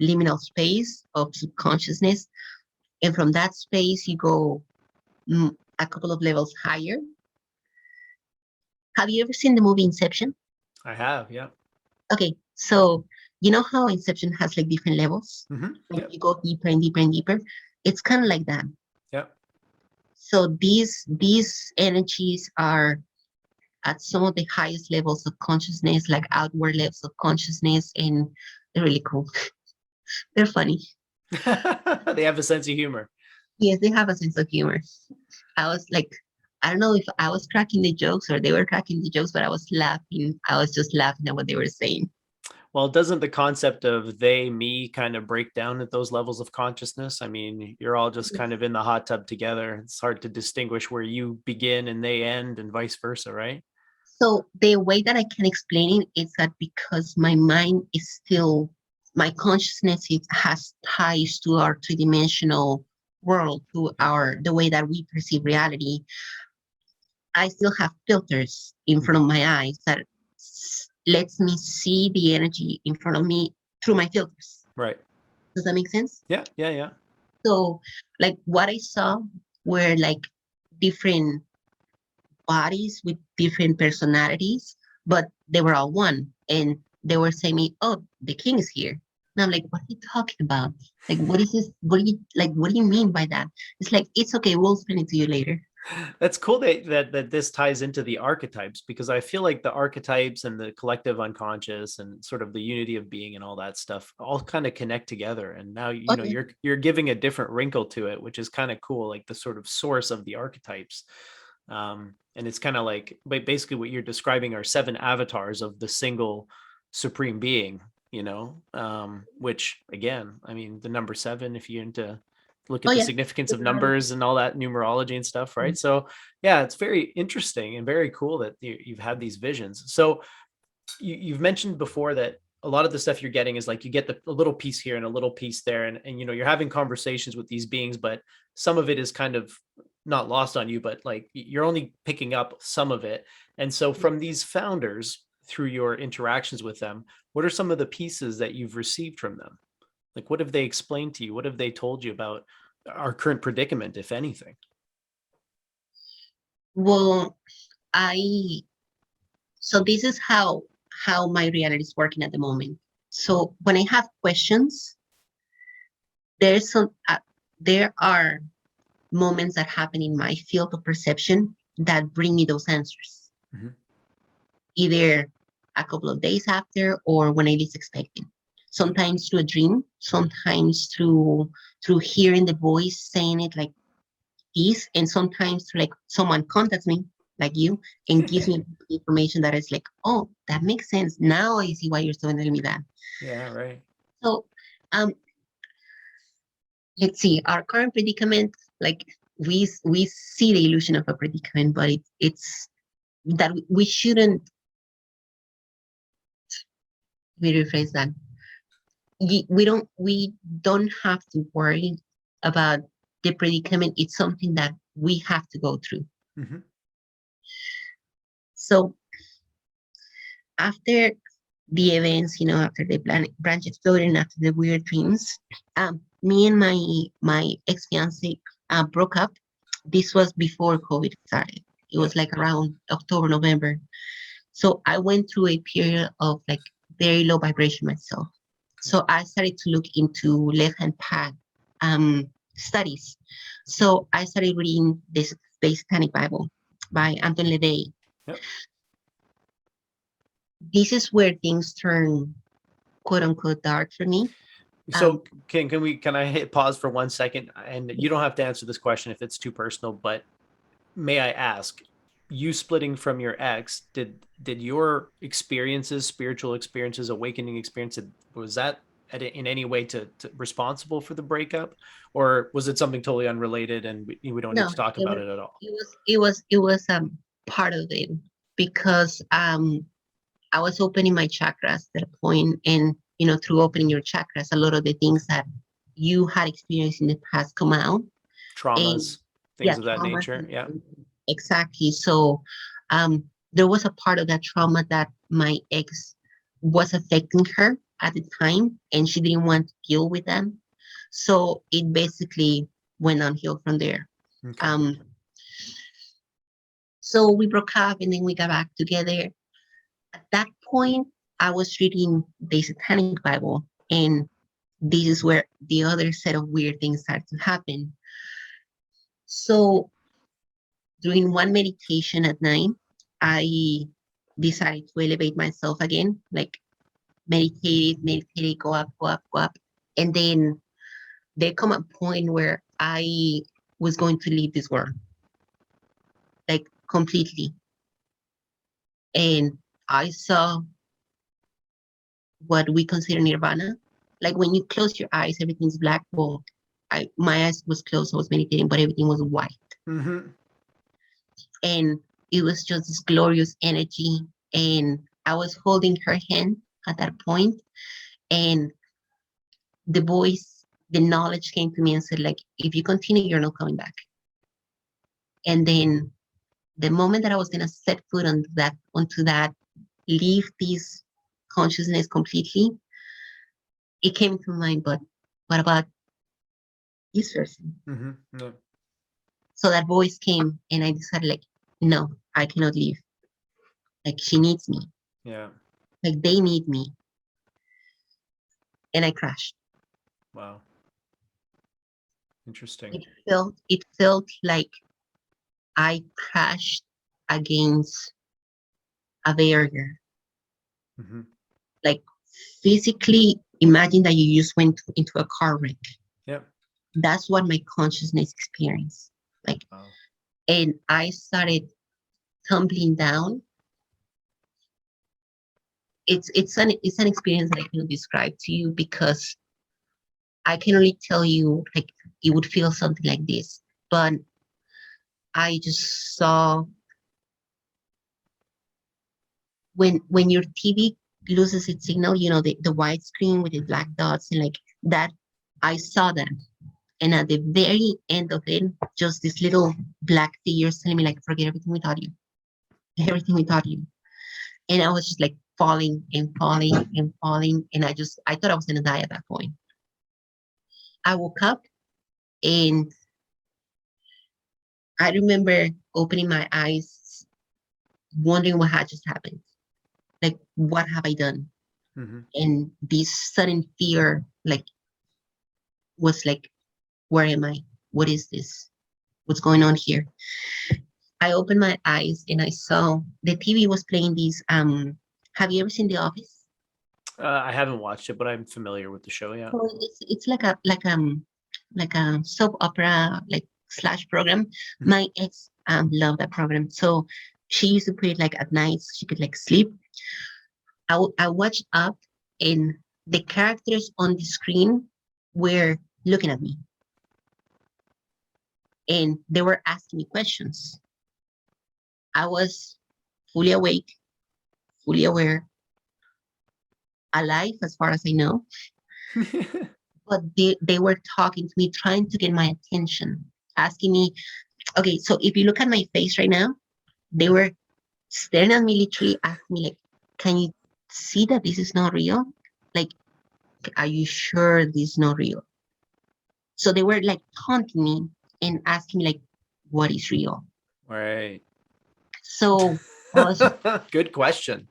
[SPEAKER 2] liminal space of subconsciousness, and from that space you go a couple of levels higher. Have you ever seen the movie Inception?
[SPEAKER 1] I have. Yeah.
[SPEAKER 2] Okay, so you know how Inception has like different levels?
[SPEAKER 1] Hmm.
[SPEAKER 2] Like
[SPEAKER 1] Yep.
[SPEAKER 2] you go deeper and deeper and deeper. It's kind of like that.
[SPEAKER 1] Yep.
[SPEAKER 2] So these energies are at some of the highest levels of consciousness, like outward levels of consciousness, and they're really cool. They're funny.
[SPEAKER 1] They have a sense of humor.
[SPEAKER 2] Yes, they have a sense of humor. I was like, I don't know if I was cracking the jokes or they were cracking the jokes, but I was laughing. I was just laughing at what they were saying.
[SPEAKER 1] Well, doesn't the concept of they, me kind of break down at those levels of consciousness? I mean, you're all just kind of in the hot tub together. It's hard to distinguish where you begin and they end and vice versa, right?
[SPEAKER 2] So the way that I can explain it is that because my mind is still, my consciousness has ties to our three-dimensional world, to
[SPEAKER 1] Yeah.
[SPEAKER 2] the way that we perceive reality. I still have filters in front
[SPEAKER 1] Mhm.
[SPEAKER 2] of my eyes that lets me see the energy in front of me through my filters.
[SPEAKER 1] Right.
[SPEAKER 2] Does that make sense?
[SPEAKER 1] Yeah. Yeah. Yeah.
[SPEAKER 2] So, like what I saw were like different bodies with different personalities, but they were all one. And they were saying me, "Oh, the king is here." And I'm like, "What are you talking about? Like, what is this? What do you mean by that?" It's like, "It's okay. We'll explain it to you later."
[SPEAKER 1] That's cool that this ties into the archetypes, because I feel like the archetypes and the collective unconscious and sort of the unity of being and all that stuff all kind of connect together. And now
[SPEAKER 2] Oh yeah,
[SPEAKER 1] you're giving a different wrinkle to it, which is kind of cool, like the sort of source of the archetypes. And it's kind of like, but basically what you're describing are 7 avatars of the single supreme being, which again, I mean, the number 7, if you're into look
[SPEAKER 2] oh
[SPEAKER 1] at the
[SPEAKER 2] yeah.
[SPEAKER 1] significance of
[SPEAKER 2] Numerology.
[SPEAKER 1] numbers and all that numerology and stuff, right? So yeah, it's very interesting and very cool that you've had these visions. So you've mentioned before that a lot of the stuff you're getting is like you get a little piece here and a little piece there, and you're having conversations with these beings, but some of it is kind of not lost on you, but like you're only picking up some of it. And so from these founders, through your interactions with them, what are some of the pieces that you've received from them? Like, what have they explained to you? What have they told you about our current predicament, if anything?
[SPEAKER 2] Well, I so this is how my reality is working at the moment. So when I have questions, there's some there are moments that happen in my field of perception that bring me those answers,
[SPEAKER 1] Mhm.
[SPEAKER 2] either a couple of days after or when I least expect it.
[SPEAKER 1] Yeah.
[SPEAKER 2] Sometimes through a dream, sometimes through hearing the voice saying it like this, and sometimes through like someone contacts me like you and gives me information that is like, oh, that makes sense. Now I see why you're telling me that.
[SPEAKER 1] Yeah, right.
[SPEAKER 2] So um let's see, our current predicament, like we see the illusion of a predicament, but it's that we shouldn't, let me rephrase that. We don't have to worry about the predicament. It's something that we have to go through.
[SPEAKER 1] Mhm.
[SPEAKER 2] So after the events, after the branch exploded and after the weird dreams, me and my ex fiance broke up. This was before COVID started. It was
[SPEAKER 1] Yep.
[SPEAKER 2] like around October, November. So I went through a period of like very low vibration myself. So I started to look into left hand path studies. So I started reading this Satanic Bible by Anton LaVey.
[SPEAKER 1] Yep.
[SPEAKER 2] This is where things turn quote unquote dark for me. Um,
[SPEAKER 1] So can I hit pause for 1 second? And you don't have to answer this question if it's too personal, but may I ask, you splitting from your ex, did your experiences, spiritual experiences, awakening experiences, was that in any way to responsible for the breakup, or was it something totally unrelated and we don't need
[SPEAKER 2] no,
[SPEAKER 1] to talk
[SPEAKER 2] it
[SPEAKER 1] about
[SPEAKER 2] was
[SPEAKER 1] it at all?
[SPEAKER 2] it was part of it because I was opening my chakras at a point, and through opening your chakras, a lot of the things that you had experienced in the past come out, and
[SPEAKER 1] Traumas,
[SPEAKER 2] yeah,
[SPEAKER 1] things of that
[SPEAKER 2] traumas
[SPEAKER 1] nature. Yeah.
[SPEAKER 2] exactly. So there was a part of that trauma that my ex was affecting her at the time, and she didn't want to deal with them. So it basically went downhill from there.
[SPEAKER 1] Okay.
[SPEAKER 2] Um, so we broke up, and then we got back together. At that point, I was reading the Satanic Bible, and this is where the other set of weird things started to happen. So during one meditation at night, I decided to elevate myself again, like meditated, go up, go up, go up. And then there come a point where I was going to leave this world, like completely. And I saw what we consider nirvana. Like when you close your eyes, everything's black. Well, my eyes was closed, I was meditating, but everything was white.
[SPEAKER 1] Mm-hmm.
[SPEAKER 2] And it was just this glorious energy. And I was holding her hand at that point, and the voice, the knowledge came to me and said, like, if you continue, you're not coming back. And then the moment that I was gonna set foot onto that, leave this consciousness completely, it came to mind, but what about this person?
[SPEAKER 1] Mm-hmm. Yeah.
[SPEAKER 2] So that voice came, and I decided, like, no, I cannot leave. Like, she needs me.
[SPEAKER 1] Yeah.
[SPEAKER 2] Like, they need me. And I crashed.
[SPEAKER 1] Wow. Interesting.
[SPEAKER 2] It felt like I crashed against a barrier.
[SPEAKER 1] Mm-hmm.
[SPEAKER 2] Like, physically, imagine that you just went into a car wreck.
[SPEAKER 1] Yep.
[SPEAKER 2] That's what my consciousness experienced. Like,
[SPEAKER 1] Wow.
[SPEAKER 2] and I started tumbling down. It's an experience that I cannot describe to you because I can only tell you like it would feel something like this. But I just saw when your TV loses its signal, the white screen with the
[SPEAKER 1] Mm-hmm.
[SPEAKER 2] black dots and like that. I saw that. And at the very end of it, just this little black figure telling me like, forget everything we taught you. Everything we taught you. And I was just like falling and falling and falling. And I thought I was gonna die at that point. I woke up and I remember opening my eyes, wondering what had just happened. Like, what have I done?
[SPEAKER 1] Mm-hmm.
[SPEAKER 2] And this sudden fear, like, was like, where am I? What is this? what's going on here? I opened my eyes and I saw the TV was playing these. Have you ever seen The Office?
[SPEAKER 1] I haven't watched it, but I'm familiar with the show. Yeah.
[SPEAKER 2] So it's like a soap opera like slash program.
[SPEAKER 1] Mhm.
[SPEAKER 2] My ex loved that program, so she used to put it like at night so she could like sleep. I watched up and the characters on the screen were looking at me and they were asking me questions. I was fully awake, fully aware, alive as far as I know, but they were talking to me, trying to get my attention, asking me, okay, so if you look at my face right now, they were staring at me, literally asking me, like, can you see that this is not real? Like, are you sure this is not real? So they were like taunting me and asking me, like, what is real?
[SPEAKER 1] Right.
[SPEAKER 2] So I was,
[SPEAKER 1] Good question.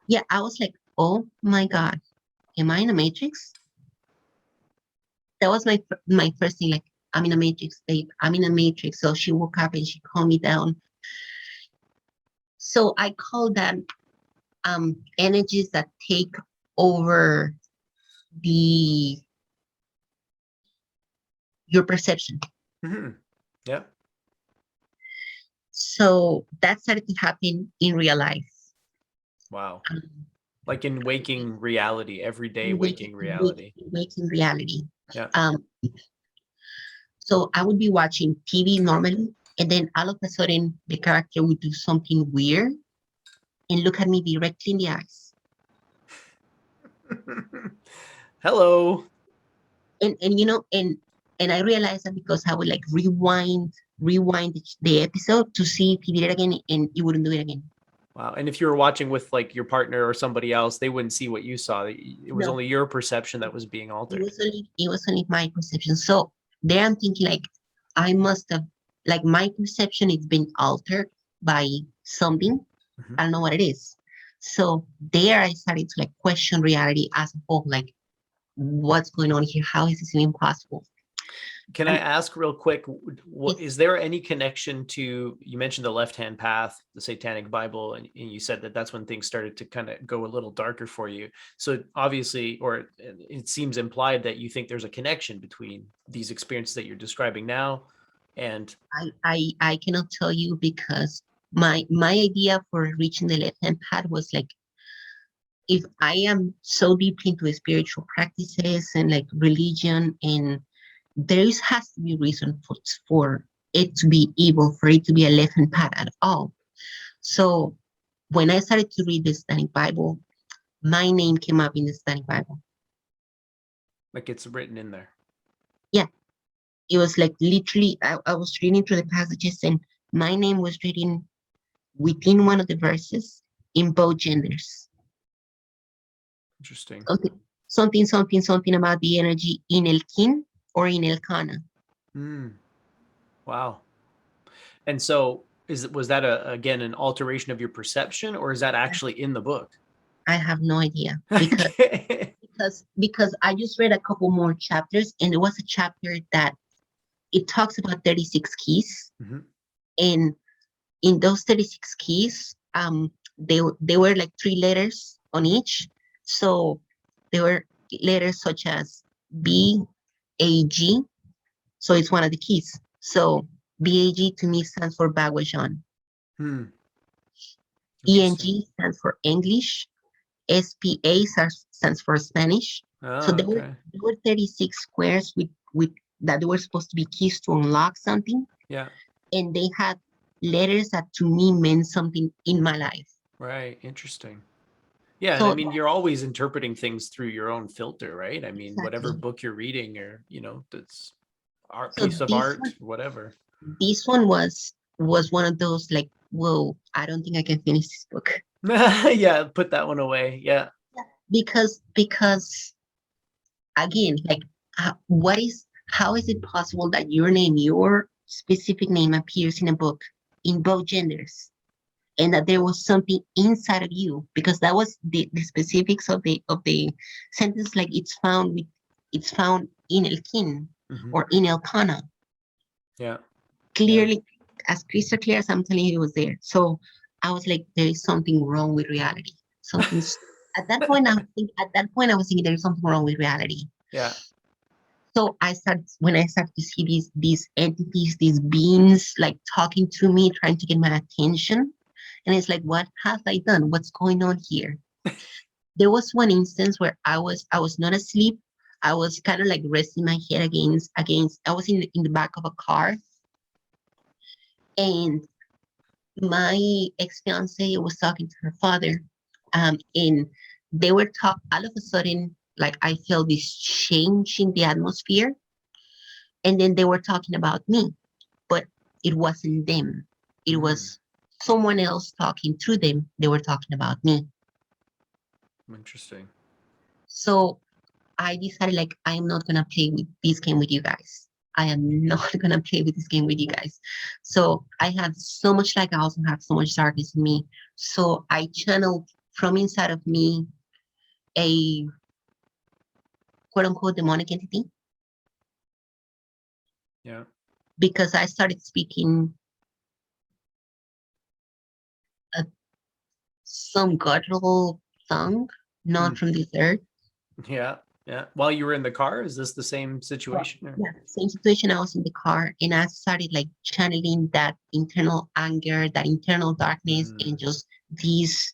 [SPEAKER 2] yeah, I was like, oh my God, am I in a matrix? That was my first thing, like, I'm in a matrix, babe. I'm in a matrix. So she woke up and she calmed me down. So I call them energies that take over the your perception.
[SPEAKER 1] Mhm. Yeah.
[SPEAKER 2] So that started to happen in real life.
[SPEAKER 1] Wow.
[SPEAKER 2] Um,
[SPEAKER 1] Like in waking reality, everyday
[SPEAKER 2] in
[SPEAKER 1] waking reality.
[SPEAKER 2] waking reality.
[SPEAKER 1] Yeah.
[SPEAKER 2] Um, so I would be watching TV normally, and then all of a sudden the character would do something weird and look at me directly in the eyes.
[SPEAKER 1] Hello.
[SPEAKER 2] And you know, and I realized that because I would like rewind the episode to see if he did it again, and he wouldn't do it again.
[SPEAKER 1] Wow. And if you were watching with like your partner or somebody else, they wouldn't see what you saw. It was
[SPEAKER 2] No,
[SPEAKER 1] only your perception that was being
[SPEAKER 2] it
[SPEAKER 1] altered.
[SPEAKER 2] was only my perception. So there I'm thinking like I must have like my perception is been altered by something.
[SPEAKER 1] Mhm.
[SPEAKER 2] I don't know what it is. So there I started to like question reality as a whole, like what's going on here? How is this even possible?
[SPEAKER 1] Can I
[SPEAKER 2] And
[SPEAKER 1] ask real quick,
[SPEAKER 2] it's
[SPEAKER 1] is there any connection to, you mentioned the left-hand path, the Satanic Bible, and you said that that's when things started to kind of go a little darker for you. So obviously, or it seems implied that you think there's a connection between these experiences that you're describing now and
[SPEAKER 2] I cannot tell you because my idea for reaching the left hand path was like if I am so deep into spiritual practices and like religion and there is has to be a reason for it to be evil, for it to be a left hand path at all. So when I started to read the Satanic Bible, my name came up in the Satanic Bible.
[SPEAKER 1] like it's written in there.
[SPEAKER 2] Yeah, it was like literally I was reading through the passages and my name was written within one of the verses in both genders.
[SPEAKER 1] Interesting.
[SPEAKER 2] Something about the energy in el kin or in el kana.
[SPEAKER 1] Wow. And so was that again an alteration of your perception, or is that actually in the book?
[SPEAKER 2] I have no idea
[SPEAKER 1] Okay.
[SPEAKER 2] because I just read a couple more chapters and there was a chapter that it talks about 36 keys
[SPEAKER 1] Mhm.
[SPEAKER 2] and in those 36 keys they were like three letters on each. So there were letters such as BAG. So it's one of the keys. So BAG to me stands for Bagwajan.
[SPEAKER 1] Hmm. Interesting.
[SPEAKER 2] ENG stands for English. SPA stands for Spanish. So
[SPEAKER 1] Oh, okay.
[SPEAKER 2] there were 36 squares with that they were supposed to be keys to unlock something,
[SPEAKER 1] Yeah.
[SPEAKER 2] and they had letters that to me meant something in my life.
[SPEAKER 1] Right. Interesting. Yeah, and I
[SPEAKER 2] So
[SPEAKER 1] mean, you're always interpreting things through your own filter, right? I mean, whatever
[SPEAKER 2] exactly.
[SPEAKER 1] book you're reading, or that's art,
[SPEAKER 2] So
[SPEAKER 1] piece of art, whatever.
[SPEAKER 2] this one was one of those like, whoa, I don't think I can finish this book
[SPEAKER 1] Yeah, put that one away. Yeah.
[SPEAKER 2] because again, like, what is how is it possible that your specific name appears in a book in both genders? And that there was something inside of you because that was the specifics of the sentence like it's found in el kin
[SPEAKER 1] Hmm.
[SPEAKER 2] or in el kana.
[SPEAKER 1] Yeah. Yeah.
[SPEAKER 2] clearly, as crystal clear as I'm telling you, it was there. So I was like, there is something wrong with reality. Something's at that point. At that point, I was thinking there is something wrong with reality.
[SPEAKER 1] Yeah.
[SPEAKER 2] So when I started to see these entities, these beings, like talking to me, trying to get my attention, and it's like, what have I done? What's going on here? There was one instance where I was not asleep. I was kind of like resting my head against. I was in the back of a car, and my ex fiance was talking to her father, and they were talk. All of a sudden, like I felt this change in the atmosphere, and then they were talking about me, but it wasn't them. It
[SPEAKER 1] Mm,
[SPEAKER 2] was someone else talking to them. They were talking about me.
[SPEAKER 1] interesting.
[SPEAKER 2] So I decided like I'm not gonna play with this game with you guys. I am not gonna play with this game with you guys. So I had so much like I also have so much darkness in me. So I channeled from inside of me a quote unquote demonic entity
[SPEAKER 1] Yeah.
[SPEAKER 2] because I started speaking a, some guttural tongue, not
[SPEAKER 1] Mm,
[SPEAKER 2] from this earth.
[SPEAKER 1] yeah. Yeah. While you were in the car, is this the same
[SPEAKER 2] Yeah,
[SPEAKER 1] situation? Or?
[SPEAKER 2] yeah, same situation. I was in the car and I started like channeling that internal anger, that internal darkness,
[SPEAKER 1] Mm,
[SPEAKER 2] and just these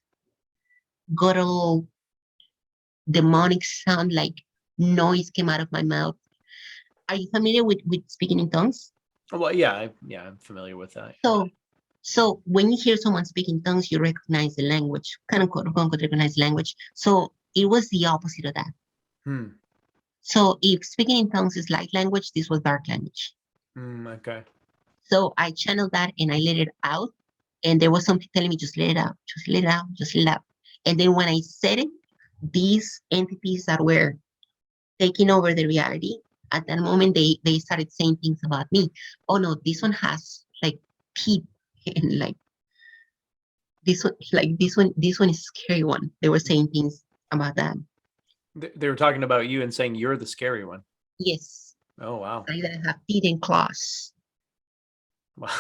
[SPEAKER 2] guttural demonic sound like noise came out of my mouth. Are you familiar with speaking in tongues?
[SPEAKER 1] well, yeah. Yeah. I'm familiar with that. Yeah.
[SPEAKER 2] So when you hear someone speak in tongues, you recognize the language, kind of quote unquote recognize the language. So it was the opposite of that.
[SPEAKER 1] Hmm.
[SPEAKER 2] So if speaking in tongues is light language, this was dark language.
[SPEAKER 1] Okay.
[SPEAKER 2] So I channeled that and I let it out. And there was something telling me, just let it out, just let it out, just let it out. And then when I said it, these entities that were taking over the reality, at that moment they started saying things about me. Oh no, this one has like teeth and like this one is a scary one. They were saying things about that.
[SPEAKER 1] They were talking about you and saying you're the scary one.
[SPEAKER 2] Yes.
[SPEAKER 1] Oh, wow.
[SPEAKER 2] Like that I have teeth and claws.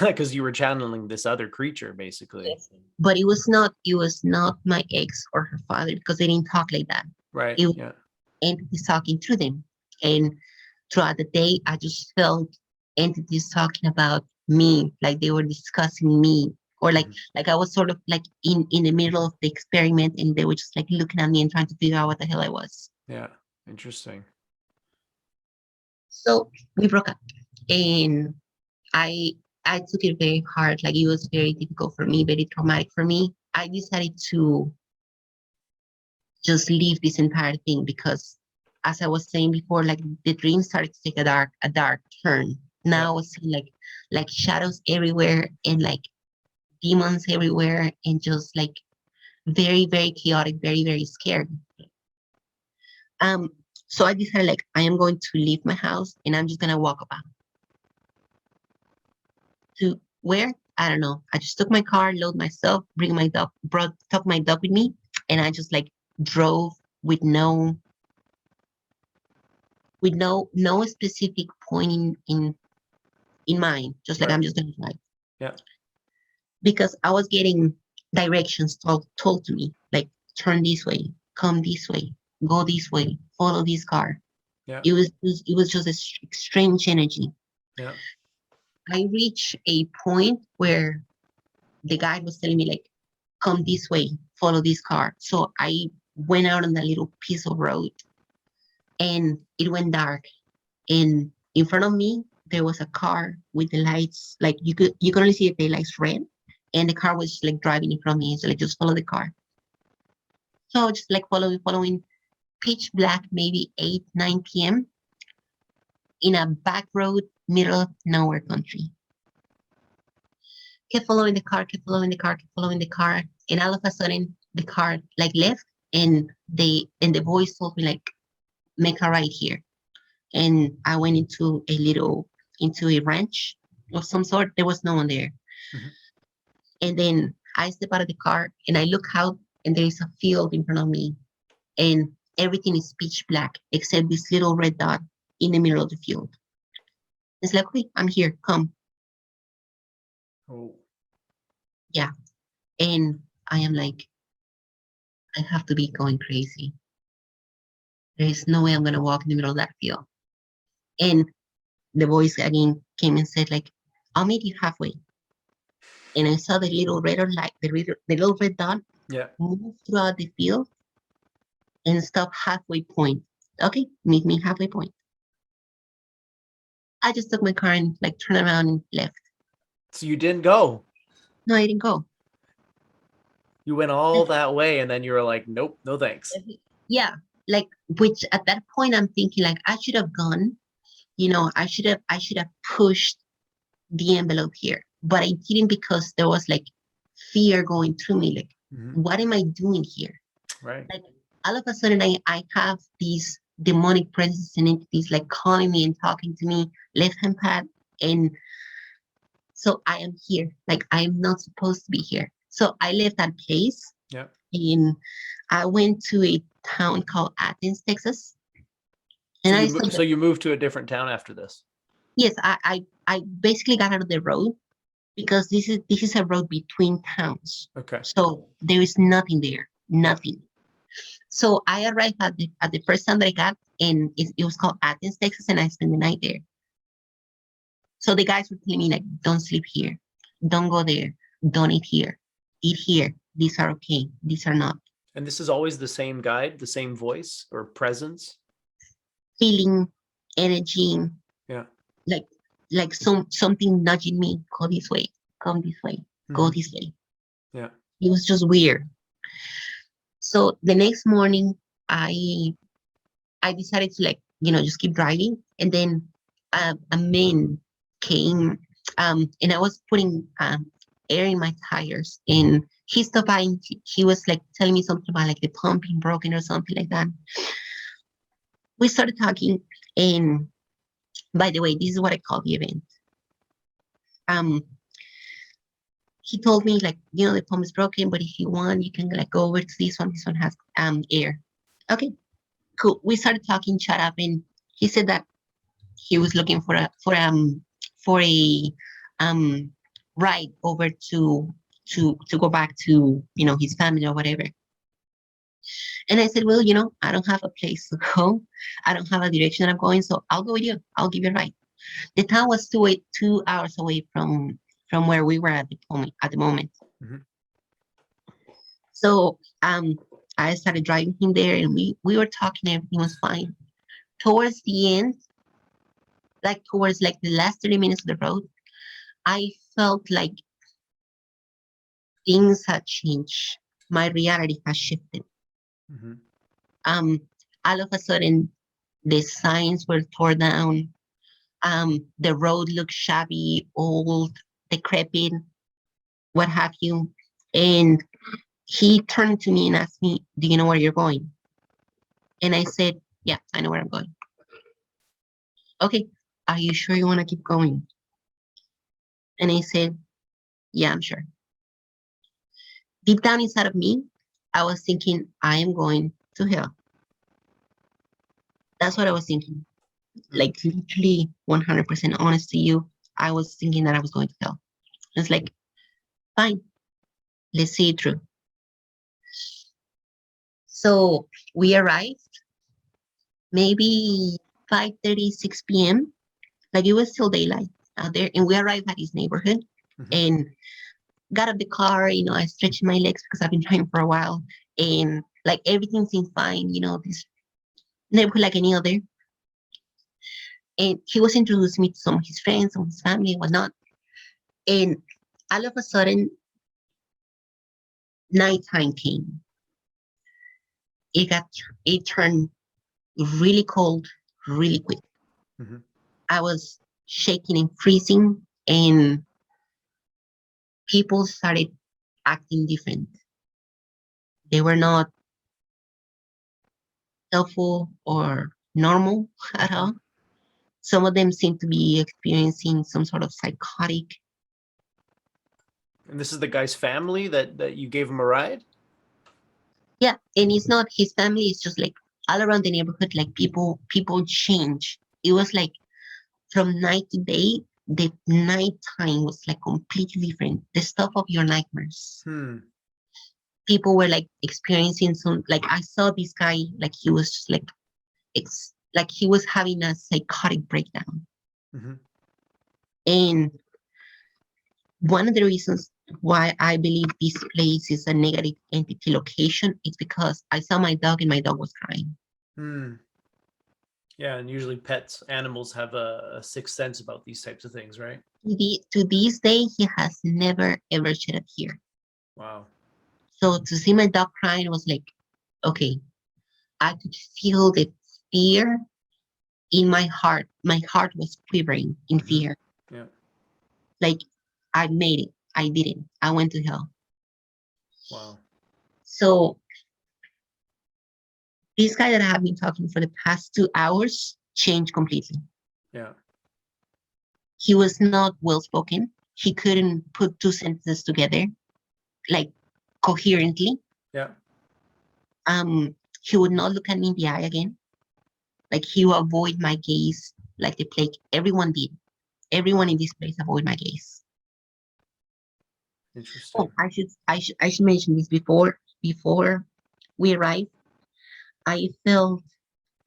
[SPEAKER 1] Because you were channeling this other creature, basically.
[SPEAKER 2] Yes. But it was not my ex or her father because they didn't talk like that.
[SPEAKER 1] Right.
[SPEAKER 2] It was
[SPEAKER 1] Yeah.
[SPEAKER 2] entities talking through them. And throughout the day, I just felt entities talking about me, like they were discussing me, or like
[SPEAKER 1] Hmm.
[SPEAKER 2] like I was sort of like in the middle of the experiment, and they were just like looking at me and trying to figure out what the hell I was.
[SPEAKER 1] Yeah. Interesting.
[SPEAKER 2] So we broke up, and I I took it very hard. Like it was very difficult for me, very traumatic for me. I decided to just leave this entire thing because, as I was saying before, like the dream started to take a dark turn.
[SPEAKER 1] Yeah.
[SPEAKER 2] Now I was seeing like shadows everywhere and like demons everywhere and just like very very chaotic, very very scary. Um, so I decided like I am going to leave my house and I'm just gonna walk about to where I don't know. I just took my car, load myself, bring my dog, took my dog with me, and I just like drove with no specific point in mind. Just like
[SPEAKER 1] Right.
[SPEAKER 2] I'm just gonna drive
[SPEAKER 1] Yeah.
[SPEAKER 2] because I was getting directions told to me like turn this way, come this way, go this way, follow this car.
[SPEAKER 1] Yeah.
[SPEAKER 2] It was just a strange energy.
[SPEAKER 1] Yeah.
[SPEAKER 2] I reached a point where the guide was telling me like come this way, follow this car. So I went out on that little piece of road and it went dark. And in front of me, there was a car with the lights, like you could only see the taillights red. And the car was like driving in front of me. So like just follow the car. So just like following pitch black, maybe 8, 9 p.m. in a back road, middle of nowhere country. Kept following the car, kept following the car, kept following the car. And all of a sudden the car like left and the voice told me like make a right here. And I went into a ranch of some sort. There was no one there.
[SPEAKER 1] Hmm.
[SPEAKER 2] And then I step out of the car and I look out and there is a field in front of me and everything is pitch black except this little red dot in the middle of the field. It's like, okay, I'm here, come.
[SPEAKER 1] Oh.
[SPEAKER 2] Yeah. And I am like, I have to be going crazy. There is no way I'm gonna walk in the middle of that field. And the voice again came and said, like, I'll meet you halfway. And I saw the little red light, the little red dot
[SPEAKER 1] Yeah.
[SPEAKER 2] move throughout the field and stop halfway point. Okay, meet me halfway point. I just took my car and like turned around and left.
[SPEAKER 1] So you didn't go.
[SPEAKER 2] No, I didn't go.
[SPEAKER 1] You went all that way and then you were like, nope, no thanks.
[SPEAKER 2] Yeah, like which at that point I'm thinking like I should have gone. I should have pushed the envelope here, but I didn't because there was like fear going through me. Like,
[SPEAKER 1] Mhm.
[SPEAKER 2] what am I doing here?
[SPEAKER 1] Right.
[SPEAKER 2] Like all of a sudden I have these demonic presences and entities like calling me and talking to me left hand pad, and so I am here. Like I'm not supposed to be here. So I left that place
[SPEAKER 1] Yeah.
[SPEAKER 2] and I went to a town called Athens, Texas.
[SPEAKER 1] So
[SPEAKER 2] And I saw
[SPEAKER 1] so
[SPEAKER 2] that,
[SPEAKER 1] you moved to a different town after this.
[SPEAKER 2] yes, I basically got out of the road because this is a road between towns.
[SPEAKER 1] Okay.
[SPEAKER 2] So there is nothing there. Nothing. So I arrived at the first town that I got, and it was called Athens, Texas, and I spent the night there. So the guys were telling me like, don't sleep here, don't go there, don't eat here, eat here. These are okay. These are not.
[SPEAKER 1] And this is always the same guide, the same voice or presence.
[SPEAKER 2] Feeling, energy,
[SPEAKER 1] Yeah.
[SPEAKER 2] like something nudging me, go this way, come this way, go
[SPEAKER 1] Mhm.
[SPEAKER 2] this way.
[SPEAKER 1] Yeah.
[SPEAKER 2] It was just weird. So the next morning, I I decided to like just keep driving, and then a man came, and I was putting air in my tires, and he stopped by and he was like telling me something about like the pump being broken or something like that. We started talking, and by the way, this is what I call the event. Um, he told me like the pump is broken, but if you want, you can like go over to this one. This one has air. Okay, cool. We started talking, shut up, and he said that he was looking for a um ride over to go back to his family or whatever. And I said, well, I don't have a place to go. I don't have a direction that I'm going, so I'll go with you. I'll give you a ride. The town was 2 hours away from where we were at the moment.
[SPEAKER 1] Mhm.
[SPEAKER 2] So I started driving him there, and we were talking. Everything was fine. Towards the end, like towards like the last 30 minutes of the road, I felt like things had changed. My reality has shifted.
[SPEAKER 1] Mhm.
[SPEAKER 2] Um, all of a sudden, the signs were torn down. The road looked shabby, old, decrepit, what have you. And he turned to me and asked me, "Do you know where you're going?" And I said, "Yeah, I know where I'm going." Okay, are you sure you want to keep going? And I said, "Yeah, I'm sure." Deep down inside of me, I was thinking, I am going to hell. That's what I was thinking.
[SPEAKER 1] Mm.
[SPEAKER 2] Like literally 100% honest to you, I was thinking that I was going to hell. It's like, fine, let's see it through. So we arrived maybe 5:30, 6 p.m. Like it was still daylight out there. And we arrived at his neighborhood
[SPEAKER 1] Mhm.
[SPEAKER 2] and got up the car. I stretched my legs because I've been driving for a while. And like everything seemed fine, this neighborhood like any other. And he was introducing me to some of his friends, some of his family and whatnot. And all of a sudden, nighttime came. It got it turned really cold, really quick.
[SPEAKER 1] Mhm.
[SPEAKER 2] I was shaking and freezing, and people started acting different. They were not helpful or normal at
[SPEAKER 1] Okay.
[SPEAKER 2] all. Some of them seemed to be experiencing some sort of psychotic.
[SPEAKER 1] And this is the guy's family that you gave him a ride?
[SPEAKER 2] Yeah, and it's not his family. It's just like all around the neighborhood. Like people change. It was like from night to day. the nighttime was like completely different. The stuff of your nightmares.
[SPEAKER 1] Hmm.
[SPEAKER 2] People were like experiencing some, like I saw this guy, like he was just like, it's like he was having a psychotic breakdown.
[SPEAKER 1] Mm-hmm.
[SPEAKER 2] And one of the reasons why I believe this place is a negative entity location is because I saw my dog and my dog was crying.
[SPEAKER 1] Hmm. Yeah, and usually pets, animals have a sixth sense about these types of things, right?
[SPEAKER 2] To this day, he has never ever shed a tear.
[SPEAKER 1] Wow.
[SPEAKER 2] So to see my dog crying was like, okay, I could feel the fear in my heart. My heart was quivering in
[SPEAKER 1] Mm-hmm.
[SPEAKER 2] fear.
[SPEAKER 1] Yeah.
[SPEAKER 2] Like I made it. I did it. I went to hell.
[SPEAKER 1] Wow.
[SPEAKER 2] So this guy that I have been talking for the past 2 hours changed completely.
[SPEAKER 1] Yeah.
[SPEAKER 2] He was not well spoken. He couldn't put two sentences together like coherently.
[SPEAKER 1] Yeah.
[SPEAKER 2] He would not look at me in the eye again. Like he would avoid my gaze like the plague. Everyone did. Everyone
[SPEAKER 1] Wow.
[SPEAKER 2] in this place avoid my gaze. Oh,
[SPEAKER 1] Interesting.
[SPEAKER 2] I should mention this before we arrived. I felt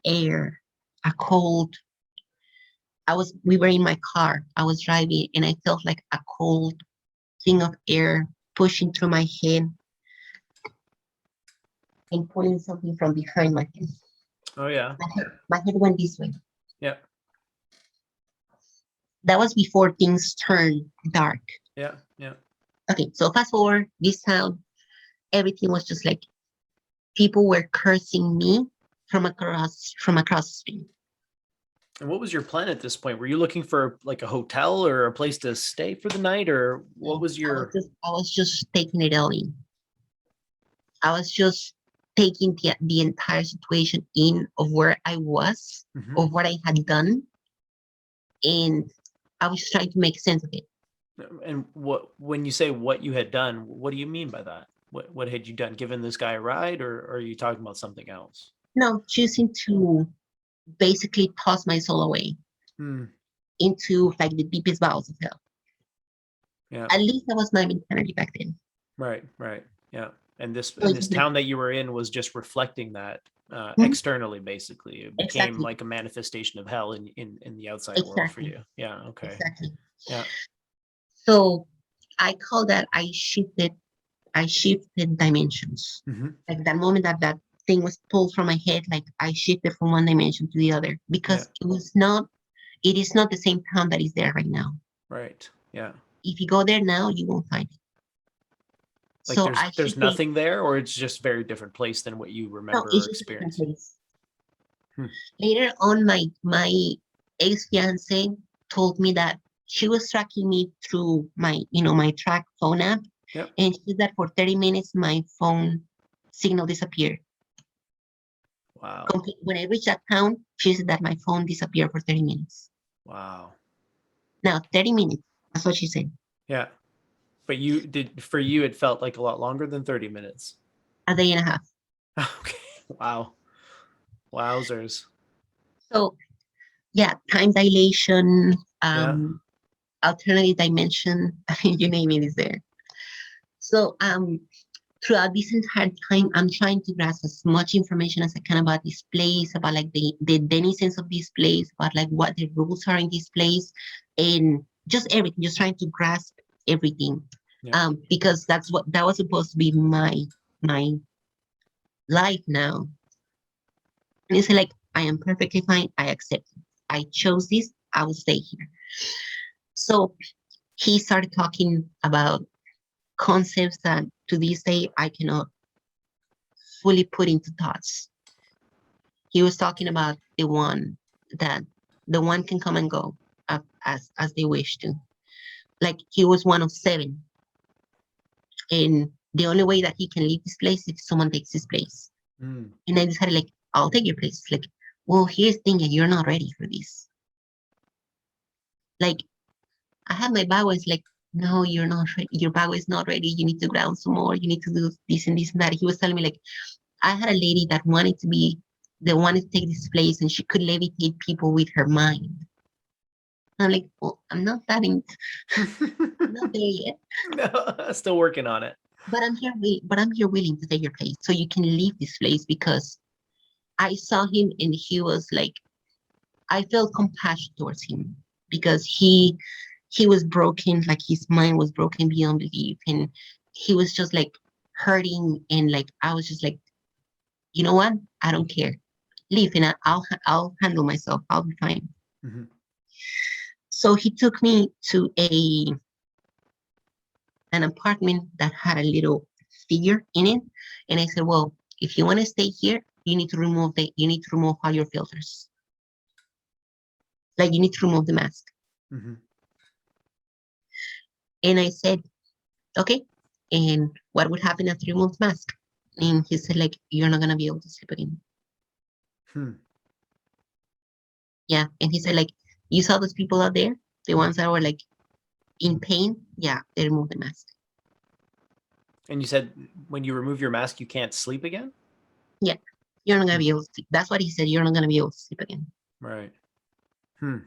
[SPEAKER 2] air, a cold. We were in my car. I was driving and I felt like a cold thing of air pushing through my head and pulling something from behind my head.
[SPEAKER 1] Oh yeah.
[SPEAKER 2] My head went this way.
[SPEAKER 1] Yeah.
[SPEAKER 2] That was before things turned dark.
[SPEAKER 1] Yeah. Yeah.
[SPEAKER 2] Okay, so fast forward this town, everything was just like people were cursing me from across the street.
[SPEAKER 1] And what was your plan at this point? Were you looking for like a hotel or a place to stay for the night, or what
[SPEAKER 2] So
[SPEAKER 1] was your?
[SPEAKER 2] I was just taking it all in. I was just taking the entire situation in of where I was,
[SPEAKER 1] Mhm.
[SPEAKER 2] of what I had done, and I was just trying to make sense of it.
[SPEAKER 1] And what when you say what you had done, what do you mean by that? What had you done? Given this guy a ride, or are you talking about something else?
[SPEAKER 2] Now, choosing to basically toss my soul away
[SPEAKER 1] Hmm.
[SPEAKER 2] into like the deepest bowels of hell.
[SPEAKER 1] Yeah.
[SPEAKER 2] At least that was my mentality back then.
[SPEAKER 1] Right. Right. Yeah. And this
[SPEAKER 2] So
[SPEAKER 1] and
[SPEAKER 2] it's
[SPEAKER 1] this
[SPEAKER 2] just like,
[SPEAKER 1] town that you were in was just reflecting that
[SPEAKER 2] hmm,
[SPEAKER 1] externally, basically. It became
[SPEAKER 2] exactly,
[SPEAKER 1] like a manifestation of hell in the outside world for
[SPEAKER 2] exactly,
[SPEAKER 1] you. Yeah. Okay.
[SPEAKER 2] exactly.
[SPEAKER 1] Yeah.
[SPEAKER 2] So I call that I shifted dimensions.
[SPEAKER 1] Hmm.
[SPEAKER 2] Like that moment that that thing was pulled from my head, like I shifted from one dimension to the other
[SPEAKER 1] Yeah.
[SPEAKER 2] because it is not the same town that is there right now.
[SPEAKER 1] Right. Yeah.
[SPEAKER 2] If you go there now, you won't find it.
[SPEAKER 1] Like
[SPEAKER 2] So I
[SPEAKER 1] there's
[SPEAKER 2] shifted.
[SPEAKER 1] nothing there, or it's just very different place than what you
[SPEAKER 2] No,
[SPEAKER 1] remember
[SPEAKER 2] it's
[SPEAKER 1] or
[SPEAKER 2] just a different
[SPEAKER 1] experience.
[SPEAKER 2] place.
[SPEAKER 1] Hmm.
[SPEAKER 2] Later on, my ex fiance told me that she was tracking me through my track phone app,
[SPEAKER 1] Yep.
[SPEAKER 2] and she said that for 30 minutes my phone signal disappeared.
[SPEAKER 1] Wow.
[SPEAKER 2] When I reached that town, she said that my phone disappeared for 30 minutes.
[SPEAKER 1] Wow.
[SPEAKER 2] Now, 30 minutes. That's what she said.
[SPEAKER 1] Yeah. But you did for you it felt like a lot longer than 30 minutes.
[SPEAKER 2] A day and a half.
[SPEAKER 1] Okay. Wow. Wowzers.
[SPEAKER 2] So yeah, time dilation,
[SPEAKER 1] Yeah.
[SPEAKER 2] alternative dimension, you name it is there. So throughout this entire time, I'm trying to grasp as much information as I can about this place, about like the denizens of this place, about like what the rules are in this place, and just everything, just trying to grasp everything.
[SPEAKER 1] Yeah.
[SPEAKER 2] Because that was supposed to be my life now. And it's like I am perfectly fine. I accept it. I chose this. I will stay here. So he started talking about concepts that to this day I cannot fully put into thoughts. He was talking about that the one can come and go as they wish to. Like he was one of seven, and the only way that he can leave this place is if someone takes his place.
[SPEAKER 1] Mm.
[SPEAKER 2] And I decided like I'll take your place. Like, well, here's the thing, you're not ready for this. Like I had my Bible. It's like, no, you're not ready. Your Bible is not ready. You need to ground some more. You need to do this and this and that. He was telling me like I had a lady that wanted to take this place and she could levitate people with her mind. I'm like, well, I'm not there yet.
[SPEAKER 1] No, still working on it.
[SPEAKER 2] But I'm here willing to take your place. So you can leave this place because I saw him and he was like, I felt compassion towards him because he was broken, like his mind was broken beyond belief. And he was just like hurting. And like, I was just like, you know what? I don't care. Leave and I'll handle myself. I'll be fine.
[SPEAKER 1] Mhm.
[SPEAKER 2] So he took me to an apartment that had a little figure in it. And I said, well, if you want to stay here, you need to remove all your filters. Like you need to remove the mask.
[SPEAKER 1] Mhm.
[SPEAKER 2] And I said, okay. And what would happen after you remove the mask? And he said, like, you're not gonna be able to sleep again.
[SPEAKER 1] Hmm.
[SPEAKER 2] Yeah. And he said, like, you saw those people out there, the ones that were like in pain. Yeah, they removed the mask.
[SPEAKER 1] And you said when you remove your mask, you can't sleep again?
[SPEAKER 2] Yeah, you're not gonna
[SPEAKER 1] Hmm.
[SPEAKER 2] be able to sleep. That's what he said. You're not gonna be able to sleep again.
[SPEAKER 1] Right. Hmm.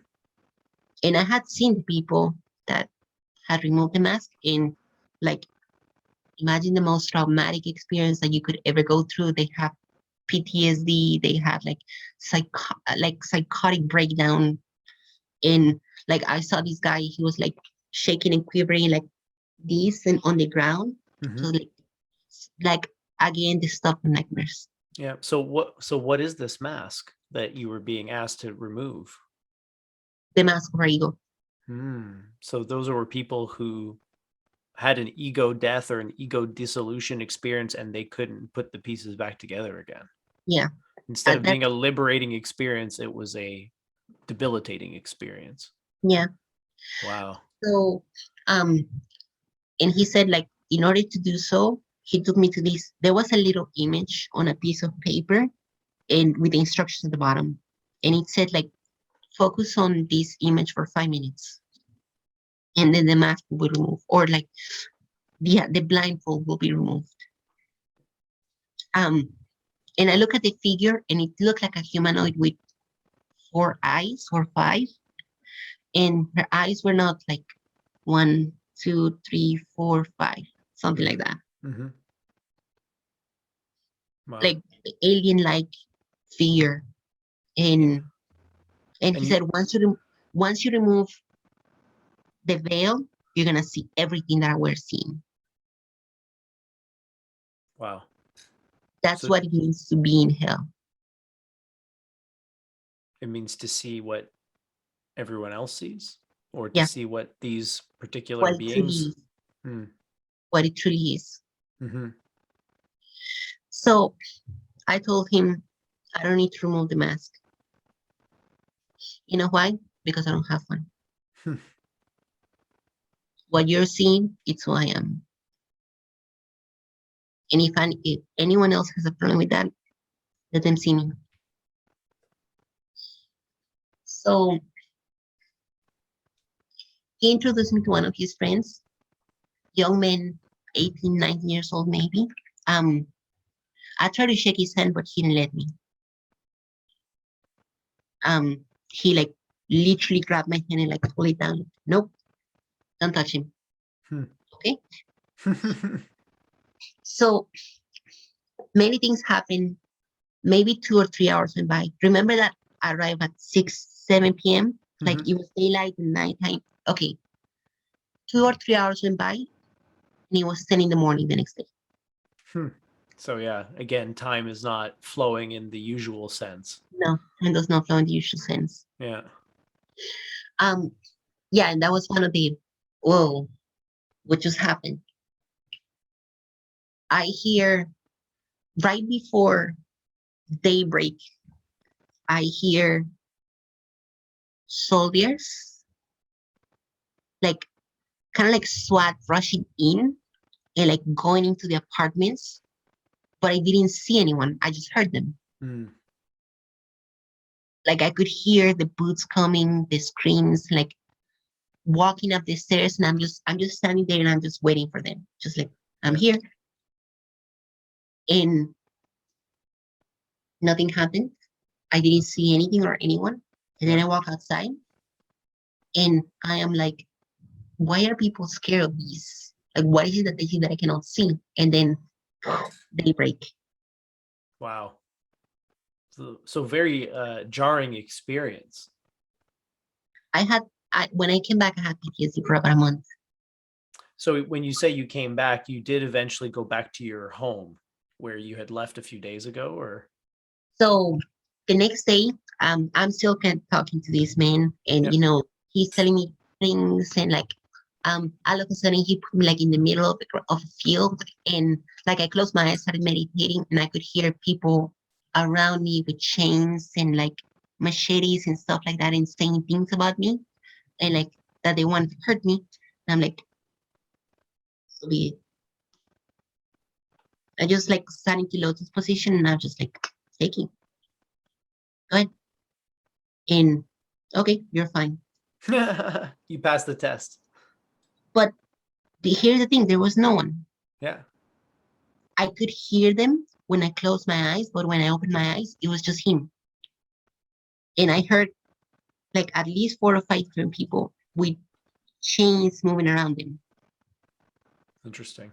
[SPEAKER 2] And I had seen people that had removed the mask and like imagine the most traumatic experience that you could ever go through. They have PTSD, they had like psychotic breakdown. And like I saw this guy, he was like shaking and quivering like this and on the ground. So
[SPEAKER 1] Mhm.
[SPEAKER 2] like again the stuff of nightmares.
[SPEAKER 1] Yeah. So what is this mask that you were being asked to remove?
[SPEAKER 2] The mask of our ego.
[SPEAKER 1] So those were people who had an ego death or an ego dissolution experience and they couldn't put the pieces back together again.
[SPEAKER 2] Yeah.
[SPEAKER 1] Instead of
[SPEAKER 2] That
[SPEAKER 1] being a liberating experience, it was a debilitating experience.
[SPEAKER 2] yeah.
[SPEAKER 1] Wow.
[SPEAKER 2] So um and he said like in order to do so, he took me to this. There was a little image on a piece of paper and with the instructions at the bottom. And it said like focus on this image for 5 minutes and then the mask will be removed or like the blindfold will be removed. Um and I look at the figure and it looked like a humanoid with 4 eyes or five. And her eyes were not like 1, 2, 3, 4, 5, something like
[SPEAKER 1] Mhm.
[SPEAKER 2] that.
[SPEAKER 1] Mhm. Wow.
[SPEAKER 2] Like alien-like figure.
[SPEAKER 1] Yeah.
[SPEAKER 2] And
[SPEAKER 1] And
[SPEAKER 2] he
[SPEAKER 1] you
[SPEAKER 2] said once you remove the veil, you're gonna see everything that we're seeing.
[SPEAKER 1] wow.
[SPEAKER 2] That's
[SPEAKER 1] So
[SPEAKER 2] what it means to be in hell.
[SPEAKER 1] it means to see what everyone else sees or to
[SPEAKER 2] Yeah,
[SPEAKER 1] see what these particular
[SPEAKER 2] what it truly
[SPEAKER 1] beings.
[SPEAKER 2] is.
[SPEAKER 1] Hmm.
[SPEAKER 2] What it truly is.
[SPEAKER 1] Mhm.
[SPEAKER 2] So I told him I don't need to remove the mask. You know why? Because I don't have one.
[SPEAKER 1] Hmm.
[SPEAKER 2] What you're seeing, it's who I am. And if anyone else has a problem with that, let them see me. So he introduced me to one of his friends, young man, 18, 19 years old maybe. Um, I tried to shake his hand, but he didn't let me. He like literally grabbed my hand and like pulled it down. Nope, don't touch him.
[SPEAKER 1] Hmm.
[SPEAKER 2] Okay. So many things happen. Maybe 2 or 3 hours went by. Remember that I arrived at 6, 7 p.m. Like
[SPEAKER 1] Mhm.
[SPEAKER 2] it was daylight and nighttime. Okay, 2 or 3 hours went by, and it was 10 in the morning the next day.
[SPEAKER 1] Hmm. So yeah, again, time is not flowing in the usual sense.
[SPEAKER 2] No, time does not flow in the usual sense.
[SPEAKER 1] Yeah.
[SPEAKER 2] Um, yeah, and that was one of the whoa, what just happened? I hear right before daybreak, I hear soldiers like kind of like SWAT rushing in and like going into the apartments, but I didn't see anyone. I just heard them.
[SPEAKER 1] Hmm.
[SPEAKER 2] Like I could hear the boots coming, the screams, like walking up the stairs, and I'm just standing there and I'm just waiting for them. Just like I'm
[SPEAKER 1] Yeah.
[SPEAKER 2] here. And nothing happened. I didn't see anything or anyone. And then
[SPEAKER 1] Yeah.
[SPEAKER 2] I walk outside And I am like, why are people scared of these? Like, what is it that they see that I cannot see? And then they break.
[SPEAKER 1] Wow. So very jarring experience.
[SPEAKER 2] I had, when I came back, I had PTSD for about a month.
[SPEAKER 1] So when you say you came back, you did eventually go back to your home where you had left a few days ago, or?
[SPEAKER 2] So the next day, I'm still kind of talking to this man, and
[SPEAKER 1] Yep.
[SPEAKER 2] he's telling me things, and like, all of a sudden he put me like in the middle of a field, and like I closed my eyes, started meditating, and I could hear people around me with chains and like machetes and stuff like that, and saying things about me, and like that they wanted to hurt me. And I'm like, so be it. I just like sat into lotus position, and I'm just like taking, go ahead, and okay, you're fine.
[SPEAKER 1] You passed the test.
[SPEAKER 2] But here's the thing, there was no one.
[SPEAKER 1] Yeah.
[SPEAKER 2] I could hear them when I closed my eyes, but when I opened my eyes, it was just him. And I heard like at least 4 or 5 different people with chains moving around them.
[SPEAKER 1] Interesting.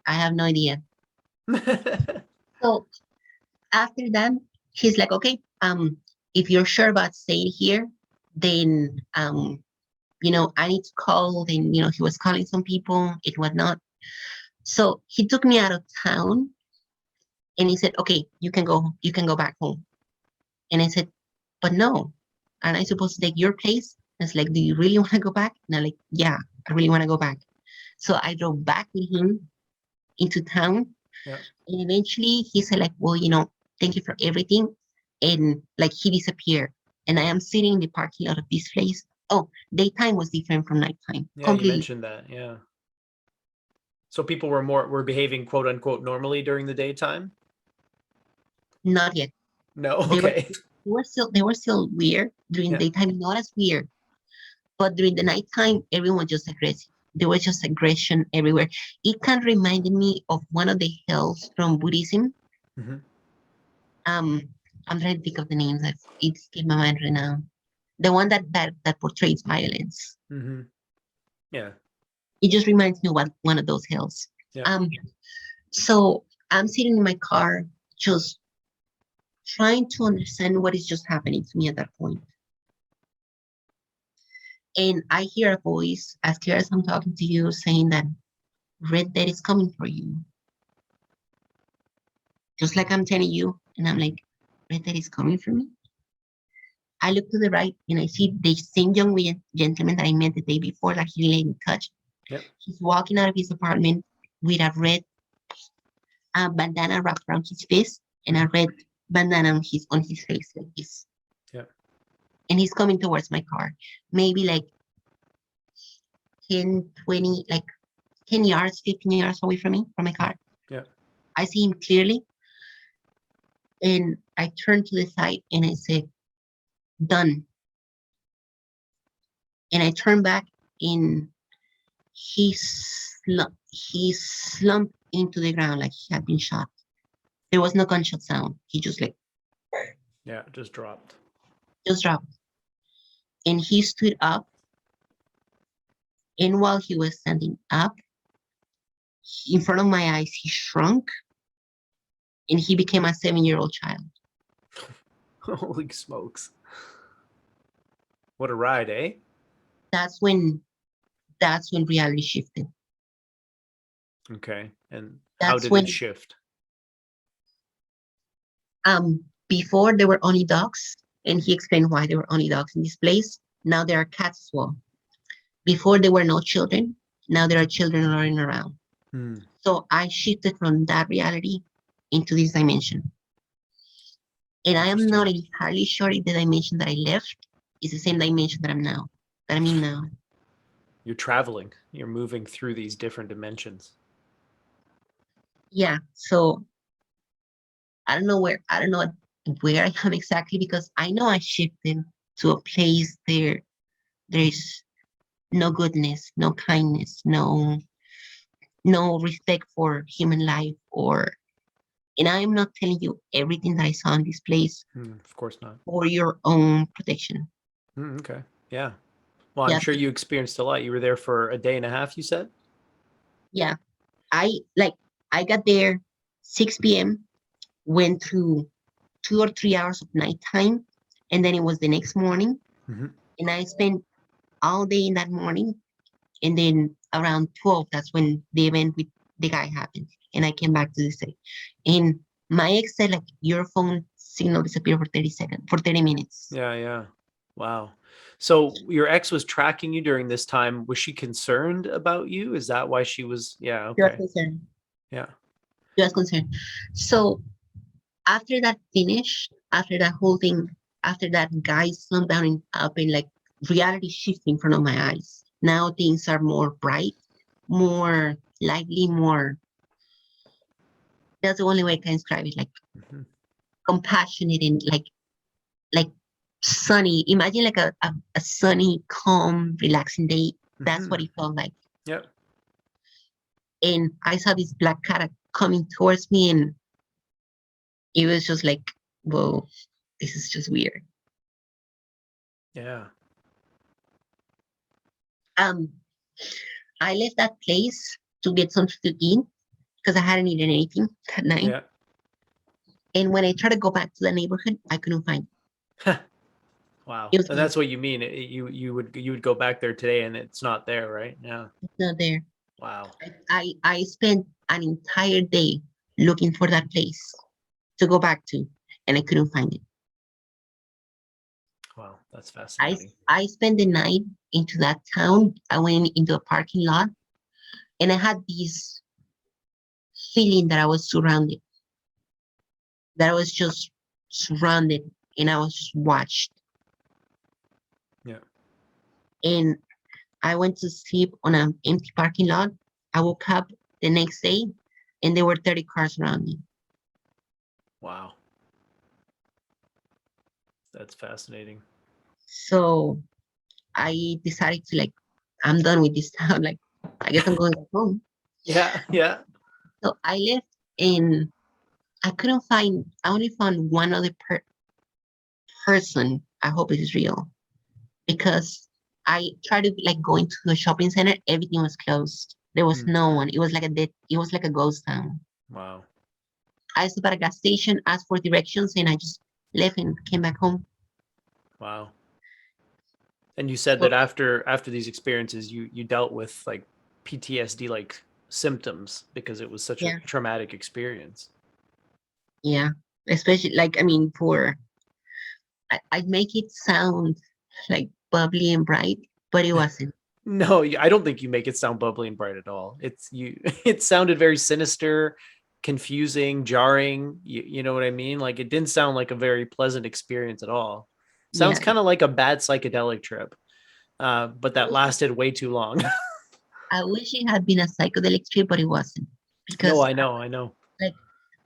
[SPEAKER 2] I have no idea. So after that, he's like, okay, if you're sure about staying here, then I need to call. Then, he was calling some people, it whatnot. So he took me out of town and he said, okay, you can go back home. And I said, but no, aren't I supposed to take your place? And it's like, do you really want to go back? And I'm like, yeah, I really want to go back. So I drove back with him into town.
[SPEAKER 1] Yeah.
[SPEAKER 2] And eventually he said, like, well, thank you for everything. And like he disappeared. And I am sitting in the parking lot of this place. Oh, daytime was different from nighttime.
[SPEAKER 1] Yeah, you
[SPEAKER 2] Completely.
[SPEAKER 1] mentioned that. Yeah. So people were behaving quote unquote normally during the daytime?
[SPEAKER 2] Not yet.
[SPEAKER 1] No.
[SPEAKER 2] They were
[SPEAKER 1] Okay.
[SPEAKER 2] they were still weird during
[SPEAKER 1] Yeah.
[SPEAKER 2] daytime, not as weird. But during the nighttime, everyone was just aggressive. There was just aggression everywhere. It kind of reminded me of one of the hells from Buddhism.
[SPEAKER 1] Hmm.
[SPEAKER 2] Um, I'm trying to think of the names. It's in my mind right now. The one that portrays violence.
[SPEAKER 1] Hmm. Yeah.
[SPEAKER 2] It just reminds me of one of those hells.
[SPEAKER 1] Yeah.
[SPEAKER 2] Um, so I'm sitting in my car, just trying to understand what is just happening to me at that point. And I hear a voice as clear as I'm talking to you saying that Red Dead is coming for you. Just like I'm telling you. And I'm like, Red Dead is coming for me. I look to the right and I see the same young gentleman that I met the day before that he let me touch.
[SPEAKER 1] Yep.
[SPEAKER 2] He's walking out of his apartment with a red bandana wrapped around his face and a red bandana on his face like this.
[SPEAKER 1] Yep.
[SPEAKER 2] And he's coming towards my car, maybe like 10, 20, like 10 yards, 15 yards away from me, from my car.
[SPEAKER 1] Yep.
[SPEAKER 2] I see him clearly. And I turned to the side and I said, done. And I turned back and he slumped into the ground like he had been shot. There was no gunshot sound. He just like
[SPEAKER 1] Yeah. Just dropped.
[SPEAKER 2] just dropped. And he stood up. And while he was standing up, in front of my eyes, he shrunk and he became a 7-year-old child.
[SPEAKER 1] Holy smokes. What a ride, eh?
[SPEAKER 2] That's when that's when reality shifted.
[SPEAKER 1] Okay. And how
[SPEAKER 2] That's
[SPEAKER 1] did it
[SPEAKER 2] when
[SPEAKER 1] shift?
[SPEAKER 2] before there were only dogs, and he explained why there were only dogs in this place. Now there are cats as well. Before there were no children, now there are children running around.
[SPEAKER 1] Hmm.
[SPEAKER 2] So I shifted from that reality into this dimension. And I am not
[SPEAKER 1] Interesting.
[SPEAKER 2] entirely sure if the dimension that I left is the same dimension that I'm in now.
[SPEAKER 1] You're traveling. You're moving through these different dimensions.
[SPEAKER 2] Yeah. So I don't know where I am exactly because I know I shifted to a place there's no goodness, no kindness, no respect for human life and I'm not telling you everything that I saw in this place
[SPEAKER 1] Of course not.
[SPEAKER 2] for your own protection.
[SPEAKER 1] Okay. Yeah. Well, I'm
[SPEAKER 2] Yeah,
[SPEAKER 1] sure you experienced a lot. You were there for a day and a half, you said?
[SPEAKER 2] yeah. I like I got there 6 p.m., went through 2 or 3 hours of nighttime, and then it was the next morning.
[SPEAKER 1] Hmm.
[SPEAKER 2] And I spent all day in that morning. And then around 12, that's when the event with the guy happened. And I came back to the city. And my ex said, like, your phone signal disappeared for 30 seconds, for 30 minutes.
[SPEAKER 1] Yeah, yeah. Wow. So your ex was tracking you during this time. Was she concerned about you? Is that why she was? Yeah,
[SPEAKER 2] She was
[SPEAKER 1] okay.
[SPEAKER 2] concerned.
[SPEAKER 1] Yeah.
[SPEAKER 2] She was concerned. So after that finished, after that whole thing, after that guy slumped down and up and like reality shifted in front of my eyes. Now things are more bright, more lively, more, that's the only way I can describe it, like
[SPEAKER 1] Hmm.
[SPEAKER 2] compassionate and like sunny. Imagine like a sunny, calm, relaxing day. That's what
[SPEAKER 1] Hmm.
[SPEAKER 2] it felt like.
[SPEAKER 1] Yep.
[SPEAKER 2] And I saw this black cat coming towards me, and it was just like, whoa, this is just weird.
[SPEAKER 1] Yeah.
[SPEAKER 2] Um, I left that place to get something to eat because I hadn't eaten anything that night.
[SPEAKER 1] Yeah.
[SPEAKER 2] And when I tried to go back to the neighborhood, I couldn't find it.
[SPEAKER 1] Wow.
[SPEAKER 2] It was
[SPEAKER 1] And
[SPEAKER 2] gone.
[SPEAKER 1] that's what you mean. You would go back there today and it's not there, right? Yeah.
[SPEAKER 2] It's not there.
[SPEAKER 1] Wow.
[SPEAKER 2] I spent an entire day looking for that place to go back to, and I couldn't find it.
[SPEAKER 1] Wow. That's
[SPEAKER 2] I
[SPEAKER 1] fascinating.
[SPEAKER 2] I spent the night into that town. I went into a parking lot, and I had this feeling that I was surrounded, that I was just surrounded, and I was just watched.
[SPEAKER 1] Yeah.
[SPEAKER 2] And I went to sleep on an empty parking lot. I woke up the next day, and there were 30 cars around me.
[SPEAKER 1] Wow. That's fascinating.
[SPEAKER 2] So I decided to like, I'm done with this town. Like, I guess I'm going back home.
[SPEAKER 1] Yeah. Yeah.
[SPEAKER 2] So I left, and I couldn't find. I only found one other person. I hope it is real because I tried to like go into a shopping center. Everything was closed. There was
[SPEAKER 1] Mm.
[SPEAKER 2] no one. It was like a dead. It was like a ghost town.
[SPEAKER 1] Wow.
[SPEAKER 2] I stopped at a gas station, asked for directions, and I just left and came back home.
[SPEAKER 1] Wow. And you said
[SPEAKER 2] So
[SPEAKER 1] that after these experiences, you dealt with like PTSD like symptoms because it was such a
[SPEAKER 2] yeah,
[SPEAKER 1] traumatic experience.
[SPEAKER 2] yeah. Especially like, I mean, I make it sound like bubbly and bright, but it wasn't.
[SPEAKER 1] No, I don't think you make it sound bubbly and bright at all. It's you. It sounded very sinister, confusing, jarring. You know what I mean? Like it didn't sound like a very pleasant experience at all. Sounds
[SPEAKER 2] Yeah.
[SPEAKER 1] kind of like a bad psychedelic trip, but
[SPEAKER 2] I
[SPEAKER 1] that
[SPEAKER 2] wish
[SPEAKER 1] lasted way too long.
[SPEAKER 2] I wish it had been a psychedelic trip, but it wasn't.
[SPEAKER 1] No,
[SPEAKER 2] Because
[SPEAKER 1] I know, I know.
[SPEAKER 2] like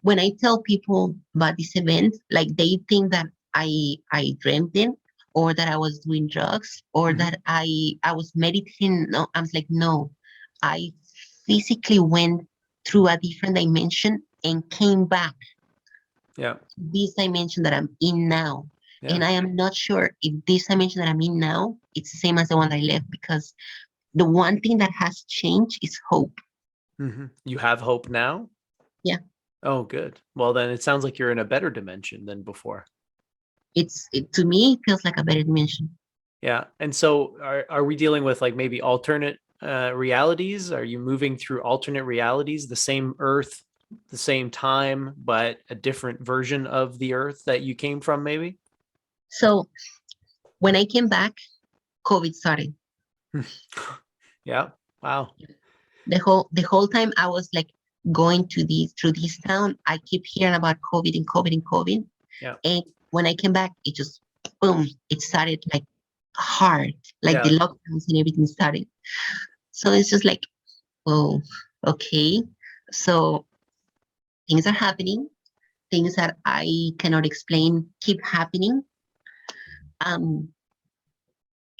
[SPEAKER 2] when I tell people about this event, like they think that I dreamt it, or that I was doing drugs, or
[SPEAKER 1] Hmm.
[SPEAKER 2] that I was meditating. No, I was like, no, I physically went through a different dimension and came back
[SPEAKER 1] Yeah,
[SPEAKER 2] to this dimension that I'm in now.
[SPEAKER 1] yeah.
[SPEAKER 2] And I am not sure if this dimension that I'm in now, it's the same as the one I left, because the one thing that has changed is hope.
[SPEAKER 1] Hmm. You have hope now.
[SPEAKER 2] Yeah.
[SPEAKER 1] Oh, good. Well, then it sounds like you're in a better dimension than before.
[SPEAKER 2] To me, it feels like a better dimension.
[SPEAKER 1] Yeah. And so are we dealing with like maybe alternate realities? Are you moving through alternate realities, the same Earth, the same time, but a different version of the Earth that you came from, maybe?
[SPEAKER 2] So when I came back, COVID started.
[SPEAKER 1] Yeah. Wow.
[SPEAKER 2] The whole time I was like going to this through this town, I keep hearing about COVID and COVID and COVID.
[SPEAKER 1] Yeah.
[SPEAKER 2] And when I came back, it just boom, it started like hard, like the
[SPEAKER 1] Yeah.
[SPEAKER 2] lockdowns and everything started. So it's just like, oh, okay. So things are happening, things that I cannot explain keep happening. Um,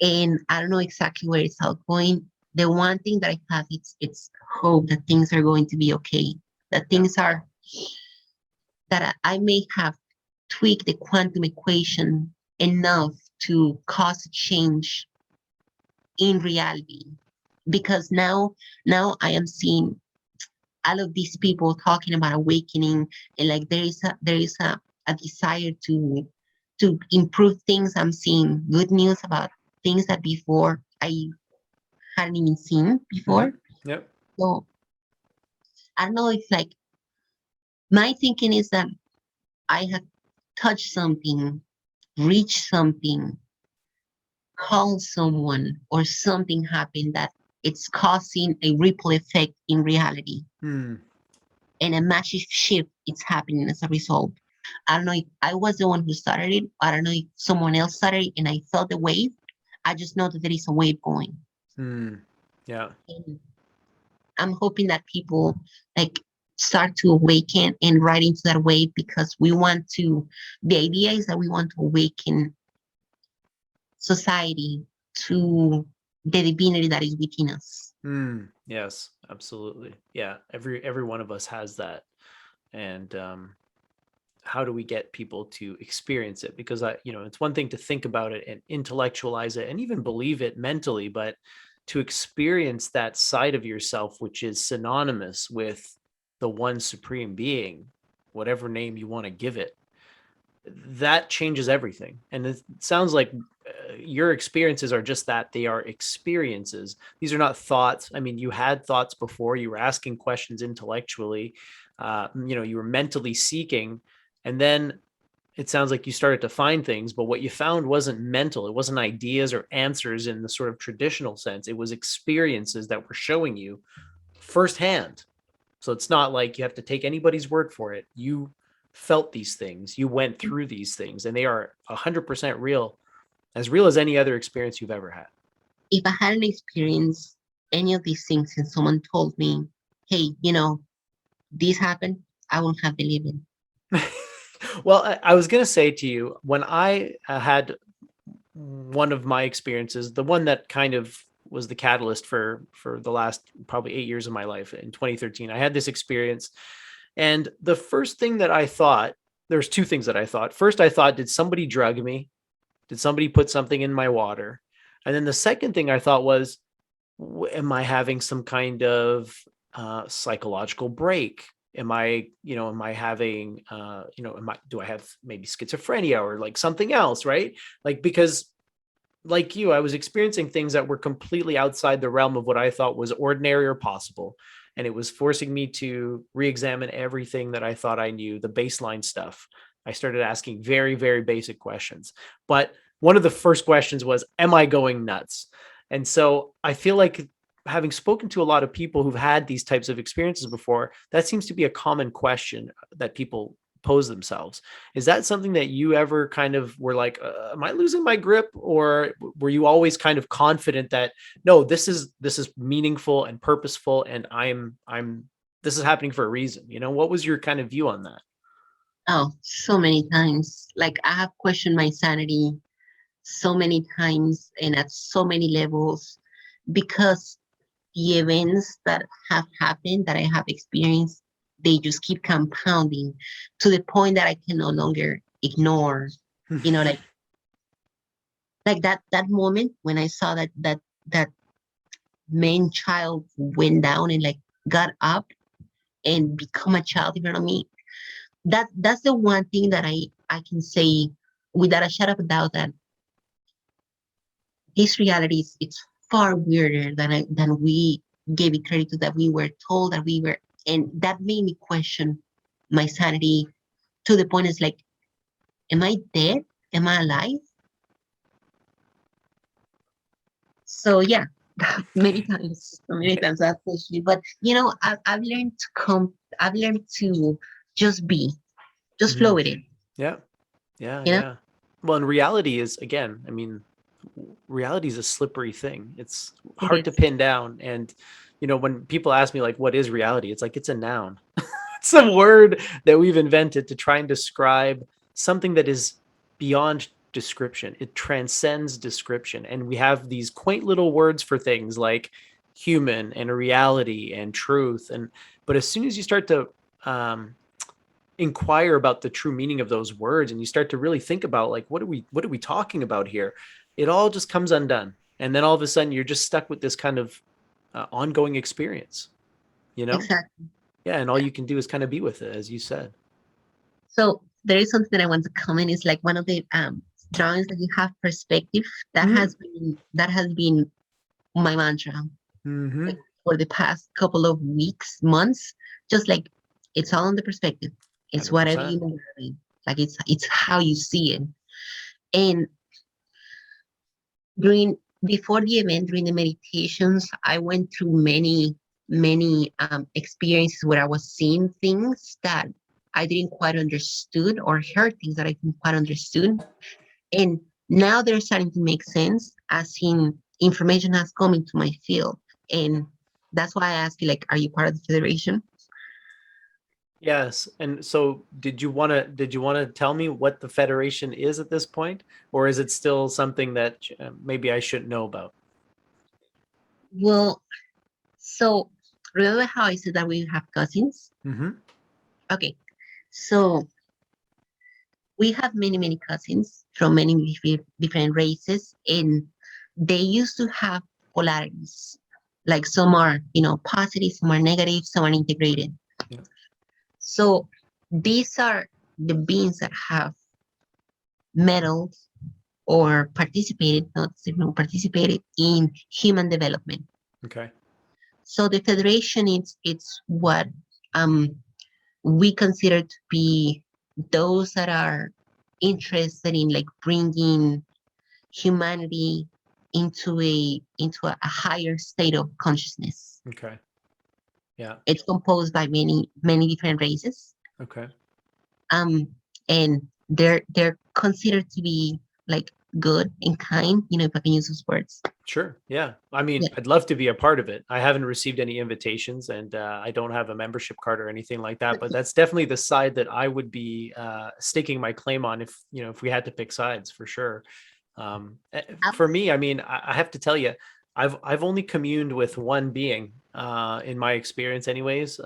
[SPEAKER 2] and I don't know exactly where it's all going. The one thing that I have is it's hope that things are going to be okay. That
[SPEAKER 1] Yeah.
[SPEAKER 2] things are that I may have tweaked the quantum equation enough to cause a change in reality. Because now I am seeing all of these people talking about awakening, and like there is a desire to improve things. I'm seeing good news about things that before I hadn't even seen
[SPEAKER 1] Hmm.
[SPEAKER 2] before.
[SPEAKER 1] Yep.
[SPEAKER 2] So I don't know if like my thinking is that I have touched something, reached something, called someone, or something happened that it's causing a ripple effect in reality,
[SPEAKER 1] Hmm.
[SPEAKER 2] and a massive shift is happening as a result. I don't know if I was the one who started it. I don't know if someone else started it and I felt the wave. I just know that there is a wave going.
[SPEAKER 1] Hmm. Yeah.
[SPEAKER 2] And I'm hoping that people like start to awaken and ride into that wave, because we want to, the idea is that we want to awaken society to the divinity that is within us.
[SPEAKER 1] Hmm. Yes, absolutely. Yeah. Every one of us has that. And how do we get people to experience it? Because it's one thing to think about it and intellectualize it and even believe it mentally, but to experience that side of yourself, which is synonymous with the one supreme being, whatever name you want to give it, that changes everything. And it sounds like your experiences are just that. They are experiences. These are not thoughts. I mean, you had thoughts before, you were asking questions intellectually, you were mentally seeking, and then it sounds like you started to find things, but what you found wasn't mental. It wasn't ideas or answers in the sort of traditional sense. It was experiences that were showing you firsthand. So it's not like you have to take anybody's word for it. You felt these things, you went through these things, and they are 100% real as any other experience you've ever had.
[SPEAKER 2] If I hadn't experienced any of these things and someone told me, hey, this happened, I wouldn't have believed it.
[SPEAKER 1] Well, I was going to say to you, when I had one of my experiences, the one that kind of was the catalyst for the last probably 8 years of my life in 2013, I had this experience. And the first thing that I thought, there's two things that I thought. First, I thought, did somebody drug me? Did somebody put something in my water? And then the second thing I thought was, am I having some kind of psychological break? Am I having, do I have maybe schizophrenia or like something else, right? Like, because like you, I was experiencing things that were completely outside the realm of what I thought was ordinary or possible. And it was forcing me to re-examine everything that I thought I knew, the baseline stuff. I started asking very, very basic questions. But one of the first questions was, am I going nuts? And so I feel like, having spoken to a lot of people who've had these types of experiences before, that seems to be a common question that people pose themselves. Is that something that you ever kind of were like, am I losing my grip? Or were you always kind of confident that, no, this is meaningful and purposeful, and I'm this is happening for a reason? What was your kind of view on that?
[SPEAKER 2] Oh, so many times. Like I have questioned my sanity so many times and at so many levels, because the events that have happened, that I have experienced, they just keep compounding to the point that I can no longer ignore. You know, like that moment when I saw that main child went down and like got up and become a child in front of me. That's the one thing that I can say without a shadow of a doubt, that this reality is, it's far weirder than we gave it credit to, that we were told that we were. And that made me question my sanity, to the point it's like, am I dead? Am I alive? So yeah, many times I've questioned, but I've learned to come. I've learned to just be, just flow
[SPEAKER 1] Mhm.
[SPEAKER 2] with it.
[SPEAKER 1] Yeah. Yeah,
[SPEAKER 2] You know,
[SPEAKER 1] yeah. Well, and reality is, again, I mean, reality is a slippery thing. It's
[SPEAKER 2] it
[SPEAKER 1] hard to
[SPEAKER 2] is.
[SPEAKER 1] pin down. And, when people ask me, like, what is reality? It's like, it's a noun. It's a word that we've invented to try and describe something that is beyond description. It transcends description. And we have these quaint little words for things like human and reality and truth. But as soon as you start to, um, inquire about the true meaning of those words, and you start to really think about, like, what are we talking about here, it all just comes undone. and then all of a sudden you're just stuck with this kind of ongoing experience, you know?
[SPEAKER 2] Exactly.
[SPEAKER 1] Yeah, and all you can do is kind of be with it, as you said.
[SPEAKER 2] So there is something that I want to comment. Is like one of the drawings that you have perspective.
[SPEAKER 1] Mm.
[SPEAKER 2] That has been my mantra
[SPEAKER 1] Hmm.
[SPEAKER 2] like for the past couple of weeks, months. Just like it's all on the perspective. It's whatever
[SPEAKER 1] 100%.
[SPEAKER 2] you know. Like it's how you see it. And during before the event, during the meditations, I went through many experiences where I was seeing things that I didn't quite understood or heard things that I didn't quite understood. And now they're starting to make sense as in information has come into my field. And that's why I ask you, like, are you part of the federation?
[SPEAKER 1] Yes. And so did you want to tell me what the Federation is at this point, or is it still something that maybe I shouldn't know about?
[SPEAKER 2] Well, so remember how I said that we have cousins?
[SPEAKER 1] Hmm.
[SPEAKER 2] Okay. So we have many cousins from many different races, and they used to have polarities. Like some are, positive, some are negative, some are integrated.
[SPEAKER 1] Yeah.
[SPEAKER 2] So these are the beings that have meddled or participated, not even participated in human development.
[SPEAKER 1] Okay.
[SPEAKER 2] So the federation is it's what um, we consider to be those that are interested in like bringing humanity into a higher state of consciousness.
[SPEAKER 1] Okay. Yeah.
[SPEAKER 2] It's composed by many different races,
[SPEAKER 1] Okay.
[SPEAKER 2] um, and they're considered to be like good and kind. If I can use those words.
[SPEAKER 1] Sure. Yeah. I mean,
[SPEAKER 2] Yeah.
[SPEAKER 1] I'd love to be a part of it. I haven't received any invitations, and I don't have a membership card or anything like that, but that's definitely the side that I would be staking my claim on if we had to pick sides, for sure. For me, I mean, I have to tell you, I've only communed with one being in my experience, anyways.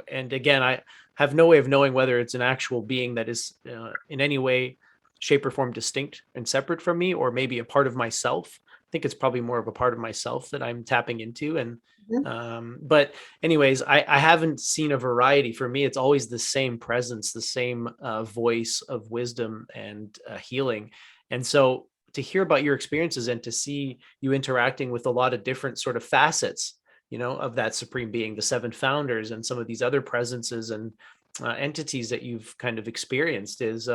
[SPEAKER 1] And again, I have no way of knowing whether it's an actual being that is in any way, shape, or form distinct and separate from me, or maybe a part of myself. I think it's probably more of a part of myself that I'm tapping into. And
[SPEAKER 2] Mhm.
[SPEAKER 1] but anyways, I haven't seen a variety. For me, it's always the same presence, the same voice of wisdom and healing. And so to hear about your experiences and to see you interacting with a lot of different sort of facets, of that supreme being, the seven founders, and some of these other presences and entities that you've kind of experienced is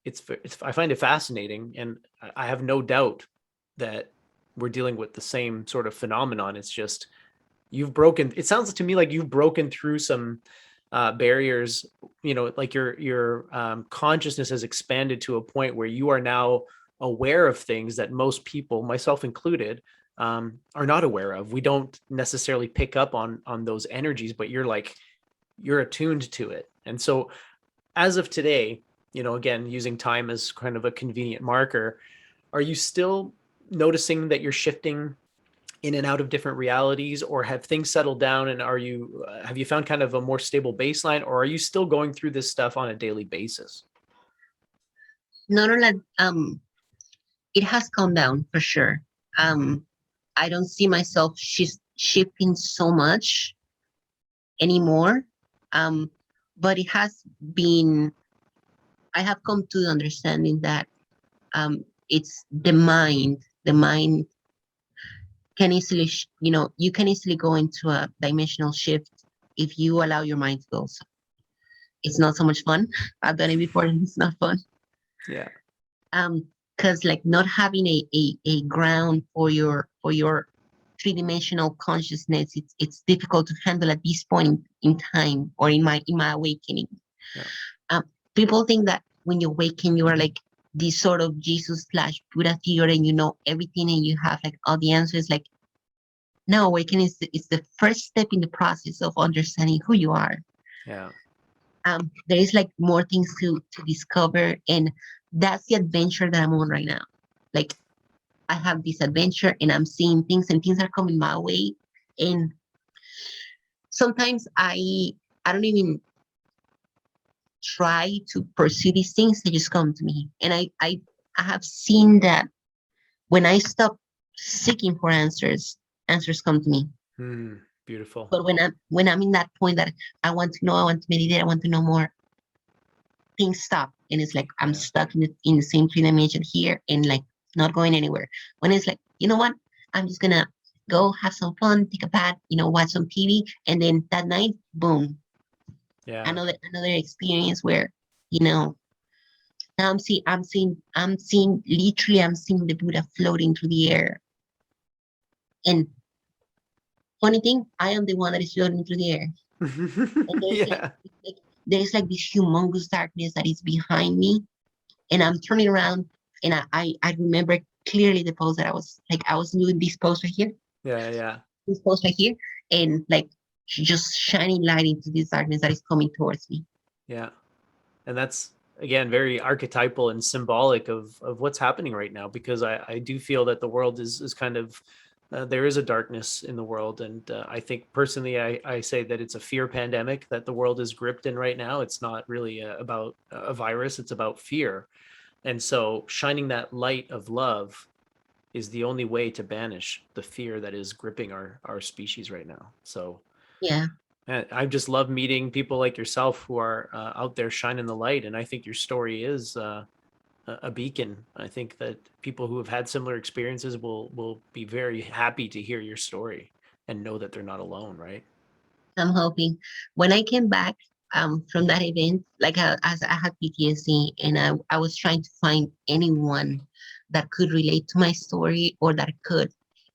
[SPEAKER 1] it's I find it fascinating, and I have no doubt that we're dealing with the same sort of phenomenon. It's just it sounds to me like you've broken through some barriers, like your consciousness has expanded to a point where you are now aware of things that most people, myself included, are not aware of. We don't necessarily pick up on those energies, but you're attuned to it. And so as of today, again, using time as kind of a convenient marker, are you still noticing that you're shifting in and out of different realities, or have things settled down, and have you found kind of a more stable baseline, or are you still going through this stuff on a daily basis?
[SPEAKER 2] Not only it has calmed down for sure. Um, I don't see myself shifting so much anymore. Um, but it has been. I have come to the understanding that it's the mind. The mind can easily, you can easily go into a dimensional shift if you allow your mind to go. So it's not so much fun. I've done it before, and it's not fun.
[SPEAKER 1] Yeah.
[SPEAKER 2] Because like not having a ground for your three-dimensional consciousness, it's difficult to handle at this point in time or in my awakening.
[SPEAKER 1] Yeah.
[SPEAKER 2] Um, People think that when you awaken, you are like this sort of Jesus slash Buddha figure, and you know everything, and you have like all the answers. Like, no, awakening is the first step in the process of understanding who you are.
[SPEAKER 1] Yeah.
[SPEAKER 2] There is like more things to discover, and that's the adventure that I'm on right now. Like, I have this adventure, and I'm seeing things, and things are coming my way, and sometimes I don't even try to pursue these things; they just come to me, and I have seen that when I stop seeking for answers, answers come to me.
[SPEAKER 1] Hmm. Beautiful.
[SPEAKER 2] But when I'm in that point that I want to know, I want to meditate, I want to know more, things stop, and it's like I'm
[SPEAKER 1] Yeah.
[SPEAKER 2] stuck in the same three dimension here, and like not going anywhere. When it's like, you know what, I'm just gonna go have some fun, take a bath, watch some TV, and then that night, boom,
[SPEAKER 1] Yeah.
[SPEAKER 2] another experience where you know now I'm seeing the Buddha floating through the air. And funny thing, I am the one that is floating through the air. And
[SPEAKER 1] Yeah.
[SPEAKER 2] there's like this humongous darkness that is behind me, and I'm turning around, and I remember clearly the pose that I was doing this pose right here,
[SPEAKER 1] Yeah. Yeah.
[SPEAKER 2] this pose right here, and like just shining light into this darkness that is coming towards me.
[SPEAKER 1] Yeah. And that's again very archetypal and symbolic of what's happening right now, because I do feel that the world is kind of there is a darkness in the world, and I think personally I say that it's a fear pandemic that the world is gripped in right now. It's not really about a virus, it's about fear. And so shining that light of love is the only way to banish the fear that is gripping our species right now. So
[SPEAKER 2] Yeah,
[SPEAKER 1] I just love meeting people like yourself who are out there shining the light. And I think your story is a beacon. I think that people who have had similar experiences will be very happy to hear your story and know that they're not alone, right?
[SPEAKER 2] I'm hoping. When I came back from that event, like as I had PTSD, and I was trying to find anyone that could relate to my story or that could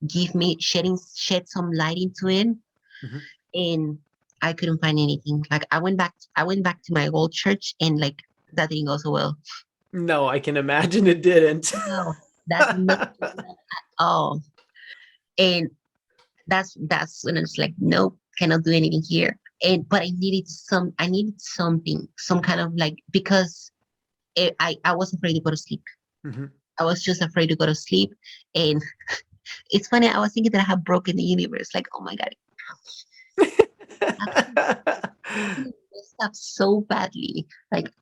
[SPEAKER 2] give me shed some light into it,
[SPEAKER 1] Mhm.
[SPEAKER 2] and I couldn't find anything. Like I went back to my old church, and like that didn't go so well.
[SPEAKER 1] No, I can imagine it didn't.
[SPEAKER 2] No, that did not go well at all. And that's when it's like, nope, cannot do anything here. And but I needed something, some kind of like, because I was afraid to go to sleep.
[SPEAKER 1] Mhm.
[SPEAKER 2] I was just afraid to go to sleep. And it's funny, I was thinking that I have broken the universe. Like, oh my God, I've been messed up so badly. Like,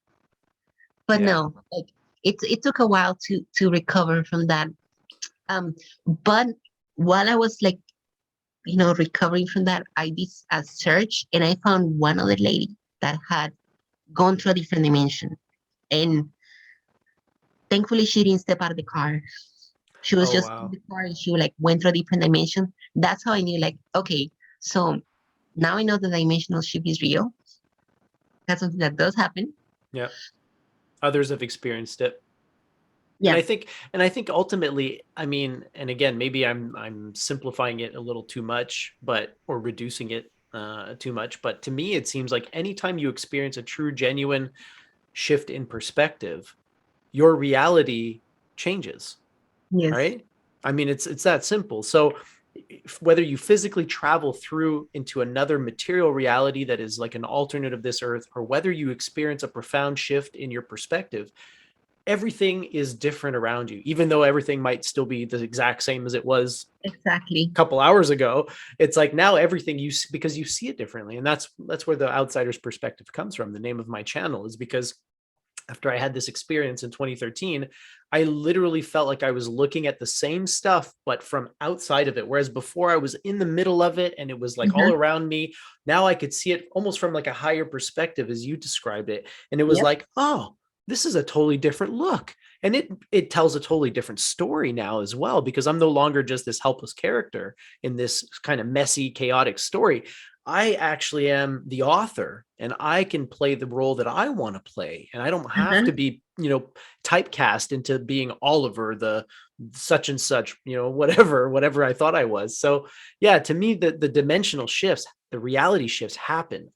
[SPEAKER 2] but
[SPEAKER 1] Yeah.
[SPEAKER 2] no, like it took a while to recover from that. But while I was like, recovering from that, I did a search, and I found one other lady that had gone through a different dimension. And thankfully, she didn't step out of the car. She was
[SPEAKER 1] Oh
[SPEAKER 2] just in
[SPEAKER 1] wow.
[SPEAKER 2] the car, and she like went through a different dimension. That's how I knew, like, okay, so now I know the dimensional shift is real. That's something that does happen.
[SPEAKER 1] Yeah. Others have experienced it. And
[SPEAKER 2] Yeah.
[SPEAKER 1] I think ultimately, I mean, and again, maybe I'm simplifying it a little too much, but or reducing it too much. But to me, it seems like anytime you experience a true, genuine shift in perspective, your reality changes,
[SPEAKER 2] Yes.
[SPEAKER 1] right? I mean, it's that simple. So whether you physically travel through into another material reality that is like an alternate of this earth, or whether you experience a profound shift in your perspective, everything is different around you, even though everything might still be the exact same as it was
[SPEAKER 2] Exactly.
[SPEAKER 1] a couple hours ago. It's like now everything because you see it differently. And that's where the outsider's perspective comes from. The name of my channel is because after I had this experience in 2013, I literally felt like I was looking at the same stuff, but from outside of it. Whereas before I was in the middle of it and it was like all
[SPEAKER 2] Hmm.
[SPEAKER 1] around me. Now I could see it almost from like a higher perspective, as you described it. And it was
[SPEAKER 2] Yep.
[SPEAKER 1] like, oh, this is a totally different look. And it tells a totally different story now as well, because I'm no longer just this helpless character in this kind of messy, chaotic story. I actually am the author, and I can play the role that I want to play. And I don't have to
[SPEAKER 2] Hmm.
[SPEAKER 1] be, typecast into being Oliver, the such and such, whatever I thought I was. So yeah, to me, the dimensional shifts, the reality shifts happen.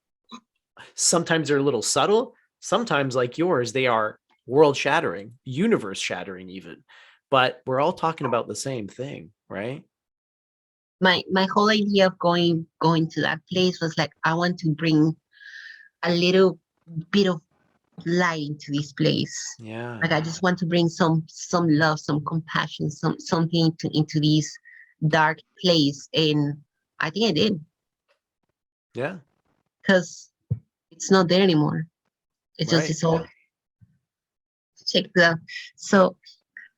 [SPEAKER 1] Sometimes they're a little subtle. Sometimes, like yours, they are world shattering, universe shattering, even. But we're all talking about the same thing, right?
[SPEAKER 2] My whole idea of going to that place was like, I want to bring a little bit of light into this place.
[SPEAKER 1] Yeah.
[SPEAKER 2] Like I just want to bring some love, some compassion, something into this dark place. And I think I did,
[SPEAKER 1] Yeah.
[SPEAKER 2] because it's not there anymore. It's just
[SPEAKER 1] Right.
[SPEAKER 2] this all check the. So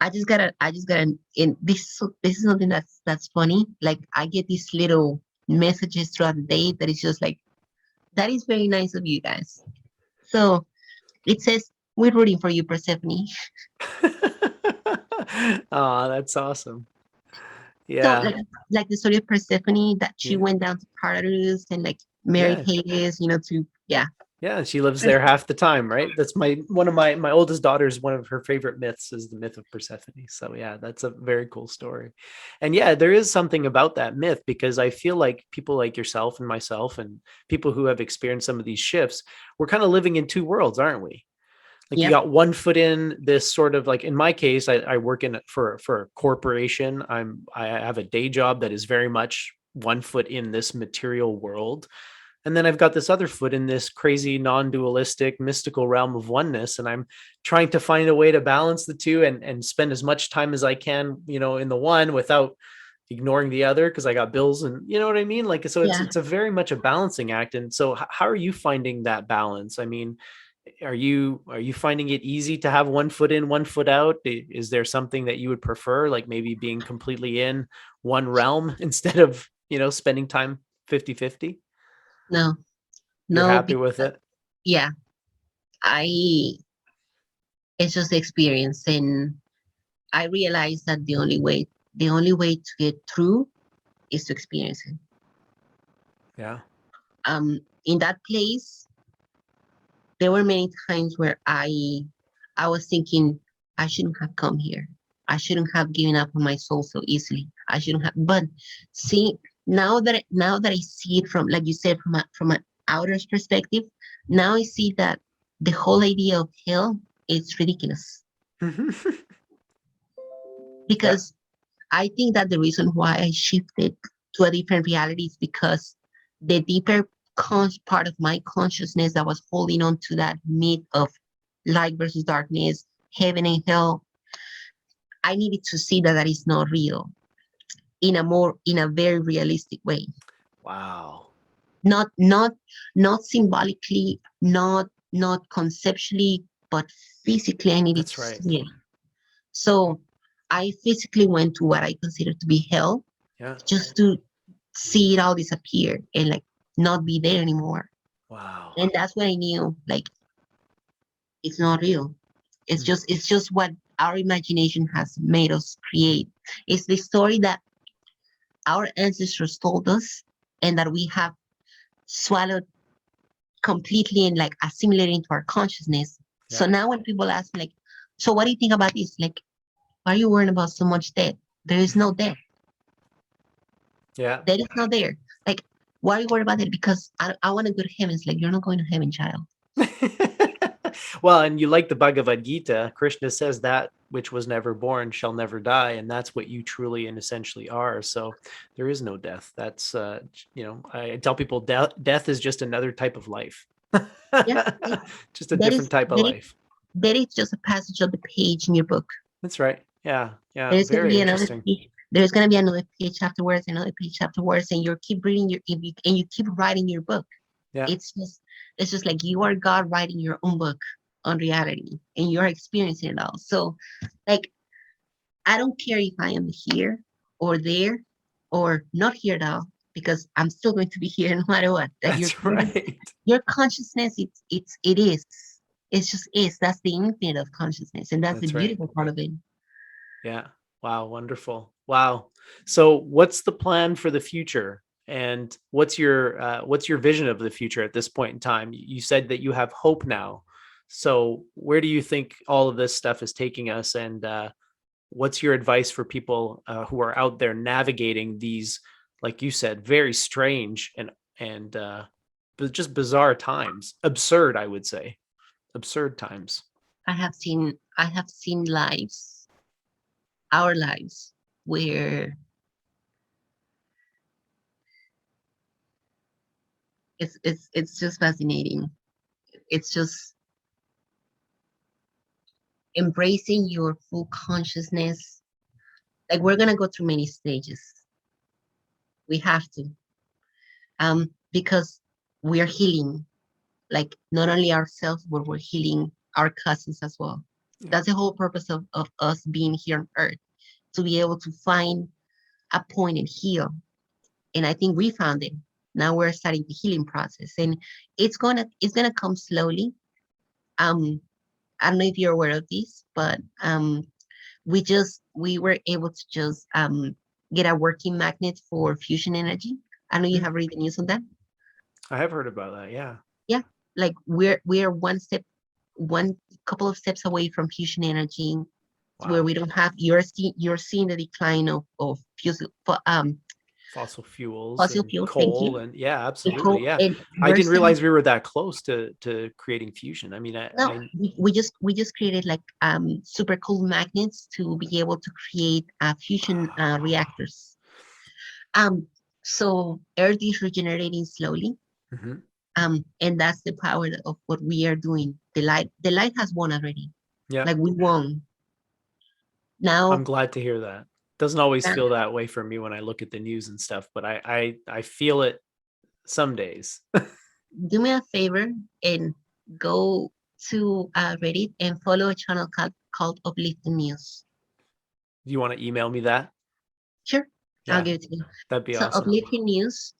[SPEAKER 2] I just gotta, and this is something that's funny. Like I get these little messages throughout the day that is just like, that is very nice of you guys. So it says, we're rooting for you, Persephone.
[SPEAKER 1] Oh, that's awesome.
[SPEAKER 2] So
[SPEAKER 1] Yeah.
[SPEAKER 2] like the story of Persephone, that she
[SPEAKER 1] Yeah.
[SPEAKER 2] went down to Paradise and like married
[SPEAKER 1] Yeah.
[SPEAKER 2] Hades, to, yeah.
[SPEAKER 1] Yeah, she lives there half the time, right? That's one of my oldest daughters, one of her favorite myths is the myth of Persephone. So yeah, that's a very cool story. And yeah, there is something about that myth because I feel like people like yourself and myself and people who have experienced some of these shifts, we're kind of living in two worlds, aren't we? Like you
[SPEAKER 2] Yep.
[SPEAKER 1] got one foot in this sort of like in my case, I work in for a corporation. I have a day job that is very much one foot in this material world, and then I've got this other foot in this crazy non-dualistic mystical realm of oneness, and I'm trying to find a way to balance the two and spend as much time as I can, in the one without ignoring the other because I got bills and you know what I mean? Like so
[SPEAKER 2] Yeah.
[SPEAKER 1] it's a very much a balancing act. And so how are you finding that balance? I mean, are you finding it easy to have one foot in, one foot out? Is there something that you would prefer, like maybe being completely in one realm instead of, spending time 50-50?
[SPEAKER 2] No,
[SPEAKER 1] You're
[SPEAKER 2] no,
[SPEAKER 1] happy
[SPEAKER 2] because
[SPEAKER 1] with it?
[SPEAKER 2] yeah, I it's just experience, and I realized that the only way to get through is to experience it.
[SPEAKER 1] Yeah.
[SPEAKER 2] In that place, there were many times where I was thinking I shouldn't have come here. I shouldn't have given up on my soul so easily. I shouldn't have. But see, now that I see it from, like you said, from an outer's perspective, now I see that the whole idea of hell is ridiculous,
[SPEAKER 1] Yeah.
[SPEAKER 2] because I think that the reason why I shifted to a different reality is because the deeper part of my consciousness that was holding on to that myth of light versus darkness, heaven and hell, I needed to see that that is not real in a very realistic way.
[SPEAKER 1] Wow.
[SPEAKER 2] Not symbolically, not conceptually, but physically I needed
[SPEAKER 1] That's
[SPEAKER 2] to
[SPEAKER 1] right.
[SPEAKER 2] see it. So I physically went to what I consider to be hell,
[SPEAKER 1] Yeah.
[SPEAKER 2] just to see it all disappear and like not be there anymore.
[SPEAKER 1] Wow.
[SPEAKER 2] And that's when I knew, like, it's not real.
[SPEAKER 1] Mm.
[SPEAKER 2] It's just what our imagination has made us create. It's the story that our ancestors told us and that we have swallowed completely and like assimilated into our consciousness.
[SPEAKER 1] Yeah.
[SPEAKER 2] So now when people ask me like, so what do you think about this? Like, why are you worrying about so much death? There is no death.
[SPEAKER 1] Yeah.
[SPEAKER 2] That is not there. Like, why are you worried about it? Because I want to go to heaven. It's like, you're not going to heaven, child.
[SPEAKER 1] Well, and you like the Bhagavad Gita, Krishna says that which was never born shall never die, and that's what you truly and essentially are. So there is no death. That's I tell people death is just another type of life.
[SPEAKER 2] Yeah,
[SPEAKER 1] Just a different type of
[SPEAKER 2] that is
[SPEAKER 1] life.
[SPEAKER 2] that is just a passage of the page in your book.
[SPEAKER 1] That's right. Yeah. Yeah.
[SPEAKER 2] There's gonna
[SPEAKER 1] Very
[SPEAKER 2] be another
[SPEAKER 1] interesting.
[SPEAKER 2] page. There's gonna be another page afterwards, another page afterwards, and you keep reading and you keep writing your book.
[SPEAKER 1] Yeah.
[SPEAKER 2] It's just it's just like you are God writing your own book on reality, and you're experiencing it all. So, like, I don't care if I am here or there or not here at all, because I'm still going to be here no matter what. Like
[SPEAKER 1] That's right.
[SPEAKER 2] your consciousness, it is. It's just is. That's the infinite of consciousness, and that's the
[SPEAKER 1] That's right.
[SPEAKER 2] beautiful part of it.
[SPEAKER 1] Yeah. Wow. Wonderful. Wow. So, what's the plan for the future? And what's your vision of the future at this point in time? You said that you have hope now. So, where do you think all of this stuff is taking us? And what's your advice for people who are out there navigating these, like you said, very strange and but just bizarre times, absurd, I would say, absurd times.
[SPEAKER 2] I have seen lives, our lives, where it's just fascinating. It's just embracing your full consciousness. Like, we're gonna go through many stages. We have to, because we are healing, like, not only ourselves, but we're healing our cousins as well.
[SPEAKER 1] Yeah.
[SPEAKER 2] That's the whole purpose of us being here on Earth, to be able to find a point and heal. And I think we found it. Now we're starting the healing process, and it's gonna come slowly. Um, I don't know if you're aware of this, but we were able to just get a working magnet for fusion energy. I know you
[SPEAKER 1] Mhm.
[SPEAKER 2] have read the news on that.
[SPEAKER 1] I have heard about that. Yeah.
[SPEAKER 2] Yeah, like we're one couple of steps away from fusion energy, to where
[SPEAKER 1] Wow.
[SPEAKER 2] we don't have you're seeing the decline of
[SPEAKER 1] Fossil fuels
[SPEAKER 2] fossil
[SPEAKER 1] and
[SPEAKER 2] fuels. Thank
[SPEAKER 1] coal
[SPEAKER 2] you.
[SPEAKER 1] and yeah,
[SPEAKER 2] And
[SPEAKER 1] absolutely. Yeah.
[SPEAKER 2] and
[SPEAKER 1] I
[SPEAKER 2] we're
[SPEAKER 1] didn't
[SPEAKER 2] starting.
[SPEAKER 1] realize we were that close to creating fusion. I mean,
[SPEAKER 2] No, we just created like super cool magnets to be able to create fusion reactors. Um, so Earth is regenerating slowly.
[SPEAKER 1] Mhm.
[SPEAKER 2] And that's the power of what we are doing. The light has won already.
[SPEAKER 1] Yeah.
[SPEAKER 2] Like we won.
[SPEAKER 1] I'm
[SPEAKER 2] Now,
[SPEAKER 1] glad to hear that. Doesn't always
[SPEAKER 2] now
[SPEAKER 1] feel that way for me when I look at the news and stuff, but I feel it some days.
[SPEAKER 2] do me a favor and go to Reddit and follow a channel called Uplifting News.
[SPEAKER 1] Do you want to email me that?
[SPEAKER 2] Sure, I'll
[SPEAKER 1] Yeah,
[SPEAKER 2] give it to you.
[SPEAKER 1] that'd be
[SPEAKER 2] So
[SPEAKER 1] awesome.
[SPEAKER 2] Uplifting News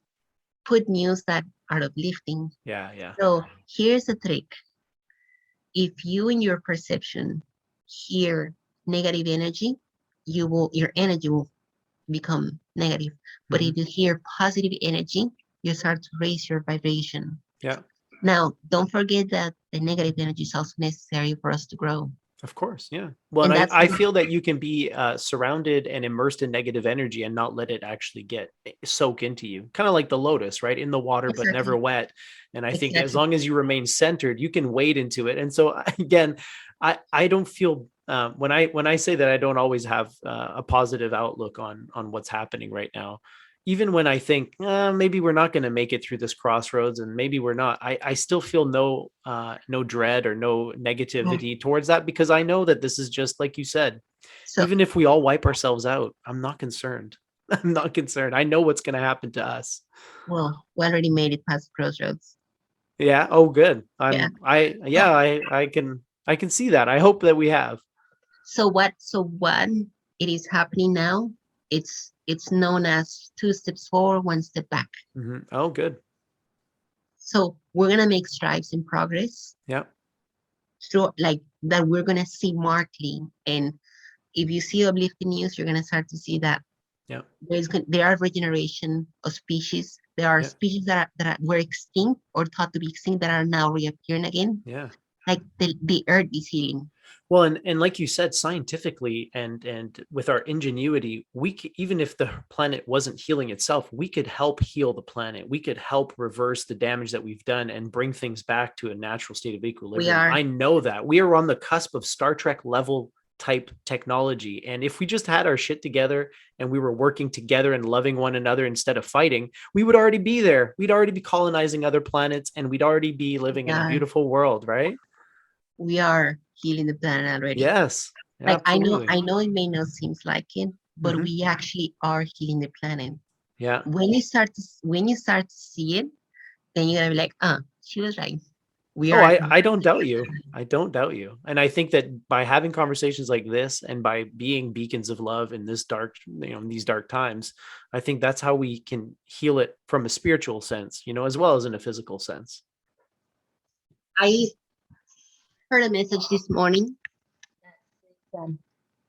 [SPEAKER 2] put news that are uplifting.
[SPEAKER 1] Yeah, yeah.
[SPEAKER 2] So here's the trick. If you in your perception hear negative energy, your energy will become negative. But
[SPEAKER 1] Hmm.
[SPEAKER 2] if you hear positive energy, you start to raise your vibration.
[SPEAKER 1] Yeah,
[SPEAKER 2] Now, don't forget that the negative energy is also necessary for us to grow.
[SPEAKER 1] of course. Yeah. Well, and
[SPEAKER 2] And
[SPEAKER 1] I
[SPEAKER 2] that's
[SPEAKER 1] feel that you can be surrounded and immersed in negative energy and not let it actually get soak into you. Kind of like the lotus, right? In the water, but never
[SPEAKER 2] exactly,
[SPEAKER 1] wet. And I think as
[SPEAKER 2] exactly.
[SPEAKER 1] long as you remain centered, you can wade into it. And so again, I don't feel when I say that I don't always have a positive outlook on what's happening right now. Even when I think maybe we're not going to make it through this crossroads, and maybe we're not, I still feel no dread or no
[SPEAKER 2] Oh,
[SPEAKER 1] negativity towards that because I know that this is just like you said.
[SPEAKER 2] so,
[SPEAKER 1] Even if we all wipe ourselves out, I'm not concerned. I'm not concerned. I know what's going to happen to us.
[SPEAKER 2] well, we already made it past the crossroads.
[SPEAKER 1] Yeah. Oh, good.
[SPEAKER 2] Yeah.
[SPEAKER 1] Yeah.
[SPEAKER 2] So,
[SPEAKER 1] I can see that. I hope that we have.
[SPEAKER 2] so what it is happening now? It's known as two steps forward, one step back.
[SPEAKER 1] Mhm. Oh, good.
[SPEAKER 2] So we're gonna make strides in progress
[SPEAKER 1] Yeah.
[SPEAKER 2] through like that. We're gonna see markedly, and if you see uplifting news, you're gonna start to see that
[SPEAKER 1] Yeah.
[SPEAKER 2] there are regeneration of species. There are
[SPEAKER 1] Yeah.
[SPEAKER 2] species that were extinct or thought to be extinct that are now reappearing again.
[SPEAKER 1] Yeah.
[SPEAKER 2] Like the earth is healing.
[SPEAKER 1] Well, and like you said, scientifically and with our ingenuity, even if the planet wasn't healing itself, we could help heal the planet. We could help reverse the damage that we've done and bring things back to a natural state of
[SPEAKER 2] We
[SPEAKER 1] equilibrium.
[SPEAKER 2] are
[SPEAKER 1] I know that we are on the cusp of Star Trek level type technology. And if we just had our shit together and we were working together and loving one another instead of fighting, we would already be there. We'd already be colonizing other planets and we'd already be living
[SPEAKER 2] we
[SPEAKER 1] in a
[SPEAKER 2] are
[SPEAKER 1] beautiful world, right?
[SPEAKER 2] we are healing the planet already.
[SPEAKER 1] Yes,
[SPEAKER 2] Like I know
[SPEAKER 1] absolutely.
[SPEAKER 2] I know it may not seem like it, but
[SPEAKER 1] Hmm.
[SPEAKER 2] we actually are healing the planet.
[SPEAKER 1] Yeah.
[SPEAKER 2] When you start to see it, then you're gonna be like, she was right. We
[SPEAKER 1] Oh,
[SPEAKER 2] are
[SPEAKER 1] I don't doubt you. I don't doubt you. And I think that by having conversations like this and by being beacons of love in this dark, in these dark times, I think that's how we can heal it from a spiritual sense, as well as in a physical sense.
[SPEAKER 2] I heard a message this morning that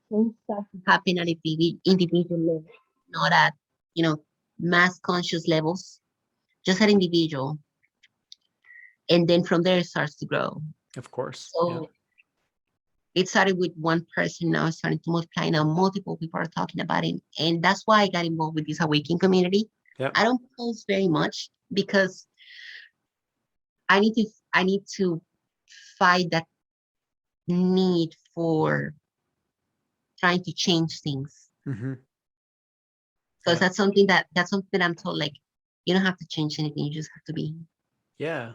[SPEAKER 2] change starts to happen at a individual level, not at, you know, mass conscious levels, just at individual. And then from there it starts to grow.
[SPEAKER 1] Of course. Yeah.
[SPEAKER 2] So it started with one person, now it's starting to multiply. Now multiple people are talking about it. And that's why I got involved with this awakening community.
[SPEAKER 1] Yeah.
[SPEAKER 2] I don't post very much because I need to fight that need for trying to change things.
[SPEAKER 1] Hmm.
[SPEAKER 2] Because
[SPEAKER 1] Yeah.
[SPEAKER 2] that's something I'm told, like, you don't have to change anything, you just have to be.
[SPEAKER 1] Yeah.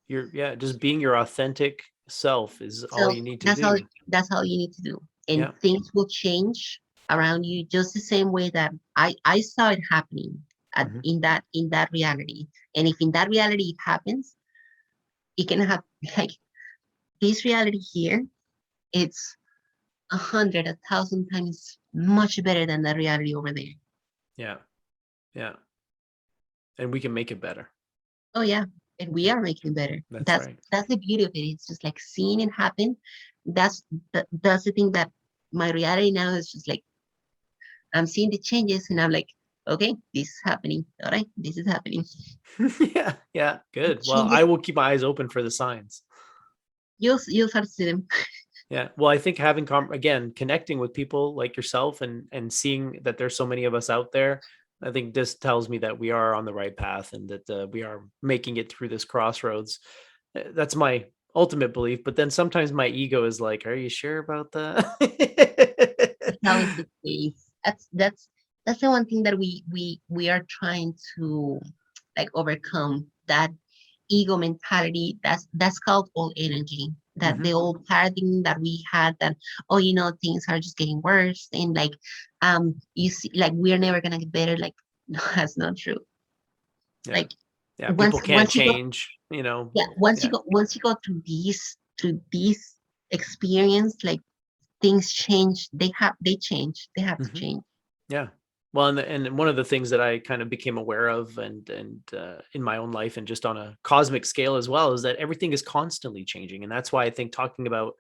[SPEAKER 1] Just being your authentic self is all
[SPEAKER 2] So
[SPEAKER 1] you need to
[SPEAKER 2] that's all
[SPEAKER 1] do.
[SPEAKER 2] that's all you need to do. And
[SPEAKER 1] Yeah.
[SPEAKER 2] things will change around you just the same way that I saw it happening
[SPEAKER 1] Hmm.
[SPEAKER 2] in that reality. And if in that reality it happens, it can have like this reality here, it's 100, 1,000 times much better than the reality over there.
[SPEAKER 1] Yeah. Yeah. And we can make it better.
[SPEAKER 2] Oh yeah, and we
[SPEAKER 1] Yeah,
[SPEAKER 2] are making better.
[SPEAKER 1] that's
[SPEAKER 2] That's
[SPEAKER 1] right.
[SPEAKER 2] that's the beauty of it. It's just like seeing it happen. That's the thing that my reality now is just like I'm seeing the changes and I'm like, okay, this is happening. All right, this is happening.
[SPEAKER 1] Yeah. Yeah. Good. Well, I
[SPEAKER 2] Changes,
[SPEAKER 1] will keep my eyes open for the signs.
[SPEAKER 2] you'll start to see them.
[SPEAKER 1] Yeah. Well, I think having again, connecting with people like yourself and seeing that there's so many of us out there, I think this tells me that we are on the right path and that we are making it through this crossroads. That's my ultimate belief. But then sometimes my ego is like, "Are you sure about that?"
[SPEAKER 2] It's always the case. That's the one thing that we are trying to like overcome, that ego mentality. That's called old energy. That the
[SPEAKER 1] Hmm.
[SPEAKER 2] old paradigm that we had, that oh, things are just getting worse, and like you see, like we're never gonna get better. Like no, that's not true.
[SPEAKER 1] Yeah.
[SPEAKER 2] Like
[SPEAKER 1] Yeah. People can't
[SPEAKER 2] once you go,
[SPEAKER 1] change. You know.
[SPEAKER 2] yeah,
[SPEAKER 1] Yeah.
[SPEAKER 2] once you go through these experience, like things change. They change. They have to
[SPEAKER 1] Hmm.
[SPEAKER 2] change.
[SPEAKER 1] Yeah. Well, and one of the things that I kind of became aware of in my own life and just on a cosmic scale as well is that everything is constantly changing. And that's why I think talking about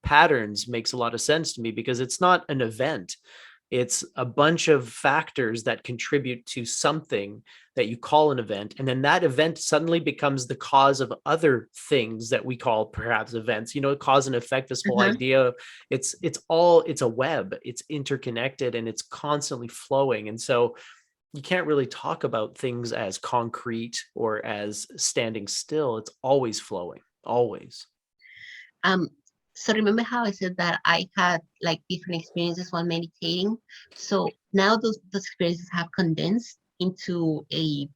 [SPEAKER 1] patterns makes a lot of sense to me because it's not an event. It's a bunch of factors that contribute to something that you call an event. And then that event suddenly becomes the cause of other things that we call perhaps events, cause and effect, this whole
[SPEAKER 2] Uh-huh.
[SPEAKER 1] idea of it's a web, it's interconnected and it's constantly flowing. And so you can't really talk about things as concrete or as standing still. It's always flowing, always.
[SPEAKER 2] Um, so remember how I said that I had like different experiences while meditating? So now those experiences have condensed into a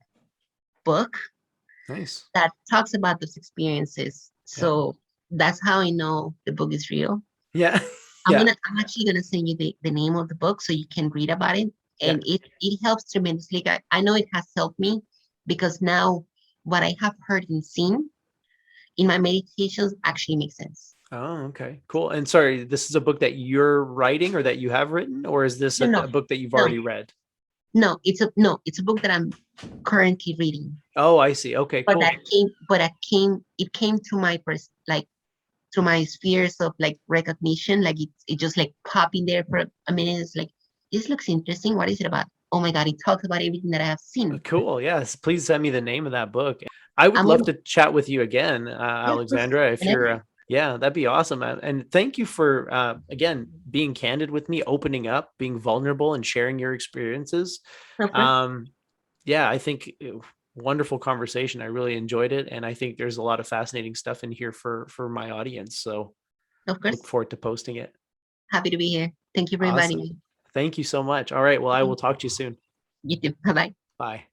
[SPEAKER 2] book
[SPEAKER 1] Nice.
[SPEAKER 2] that talks about those experiences.
[SPEAKER 1] Yeah.
[SPEAKER 2] So that's how I know the book is real.
[SPEAKER 1] Yeah. Yeah.
[SPEAKER 2] I'm actually gonna send you the name of the book so you can read about it.
[SPEAKER 1] Yeah.
[SPEAKER 2] And it helps tremendously. I know it has helped me because now what I have heard and seen in my meditations actually makes sense.
[SPEAKER 1] Oh, okay. Cool. And sorry, this is a book that you're writing or that you have written, or is this
[SPEAKER 2] No, no,
[SPEAKER 1] a book that you've
[SPEAKER 2] no,
[SPEAKER 1] already read?
[SPEAKER 2] no, it's a book that I'm currently reading.
[SPEAKER 1] Oh, I see. Okay, cool.
[SPEAKER 2] It came to my like to my spheres of like recognition. Like it just like popped in there for a minute. It's like, this looks interesting. What is it about? Oh my God, it talks about everything that I have seen.
[SPEAKER 1] Cool. Yes. Please send me the name of that book. I would
[SPEAKER 2] I'm
[SPEAKER 1] love
[SPEAKER 2] gonna,
[SPEAKER 1] to chat with you again,
[SPEAKER 2] yeah, of course,
[SPEAKER 1] Alexandra, if
[SPEAKER 2] whenever,
[SPEAKER 1] you're, yeah, that'd be awesome. And thank you for, again, being candid with me, opening up, being vulnerable and sharing your experiences.
[SPEAKER 2] of course,
[SPEAKER 1] Um, yeah, I think wonderful conversation. I really enjoyed it. And I think there's a lot of fascinating stuff in here for my audience. So
[SPEAKER 2] of
[SPEAKER 1] look
[SPEAKER 2] course.
[SPEAKER 1] forward to posting it.
[SPEAKER 2] Happy to be here. Thank you for inviting
[SPEAKER 1] Awesome.
[SPEAKER 2] me.
[SPEAKER 1] Thank you so much. All right. Well, I will
[SPEAKER 2] Okay.
[SPEAKER 1] talk to you soon.
[SPEAKER 2] You too. Bye bye.
[SPEAKER 1] Bye.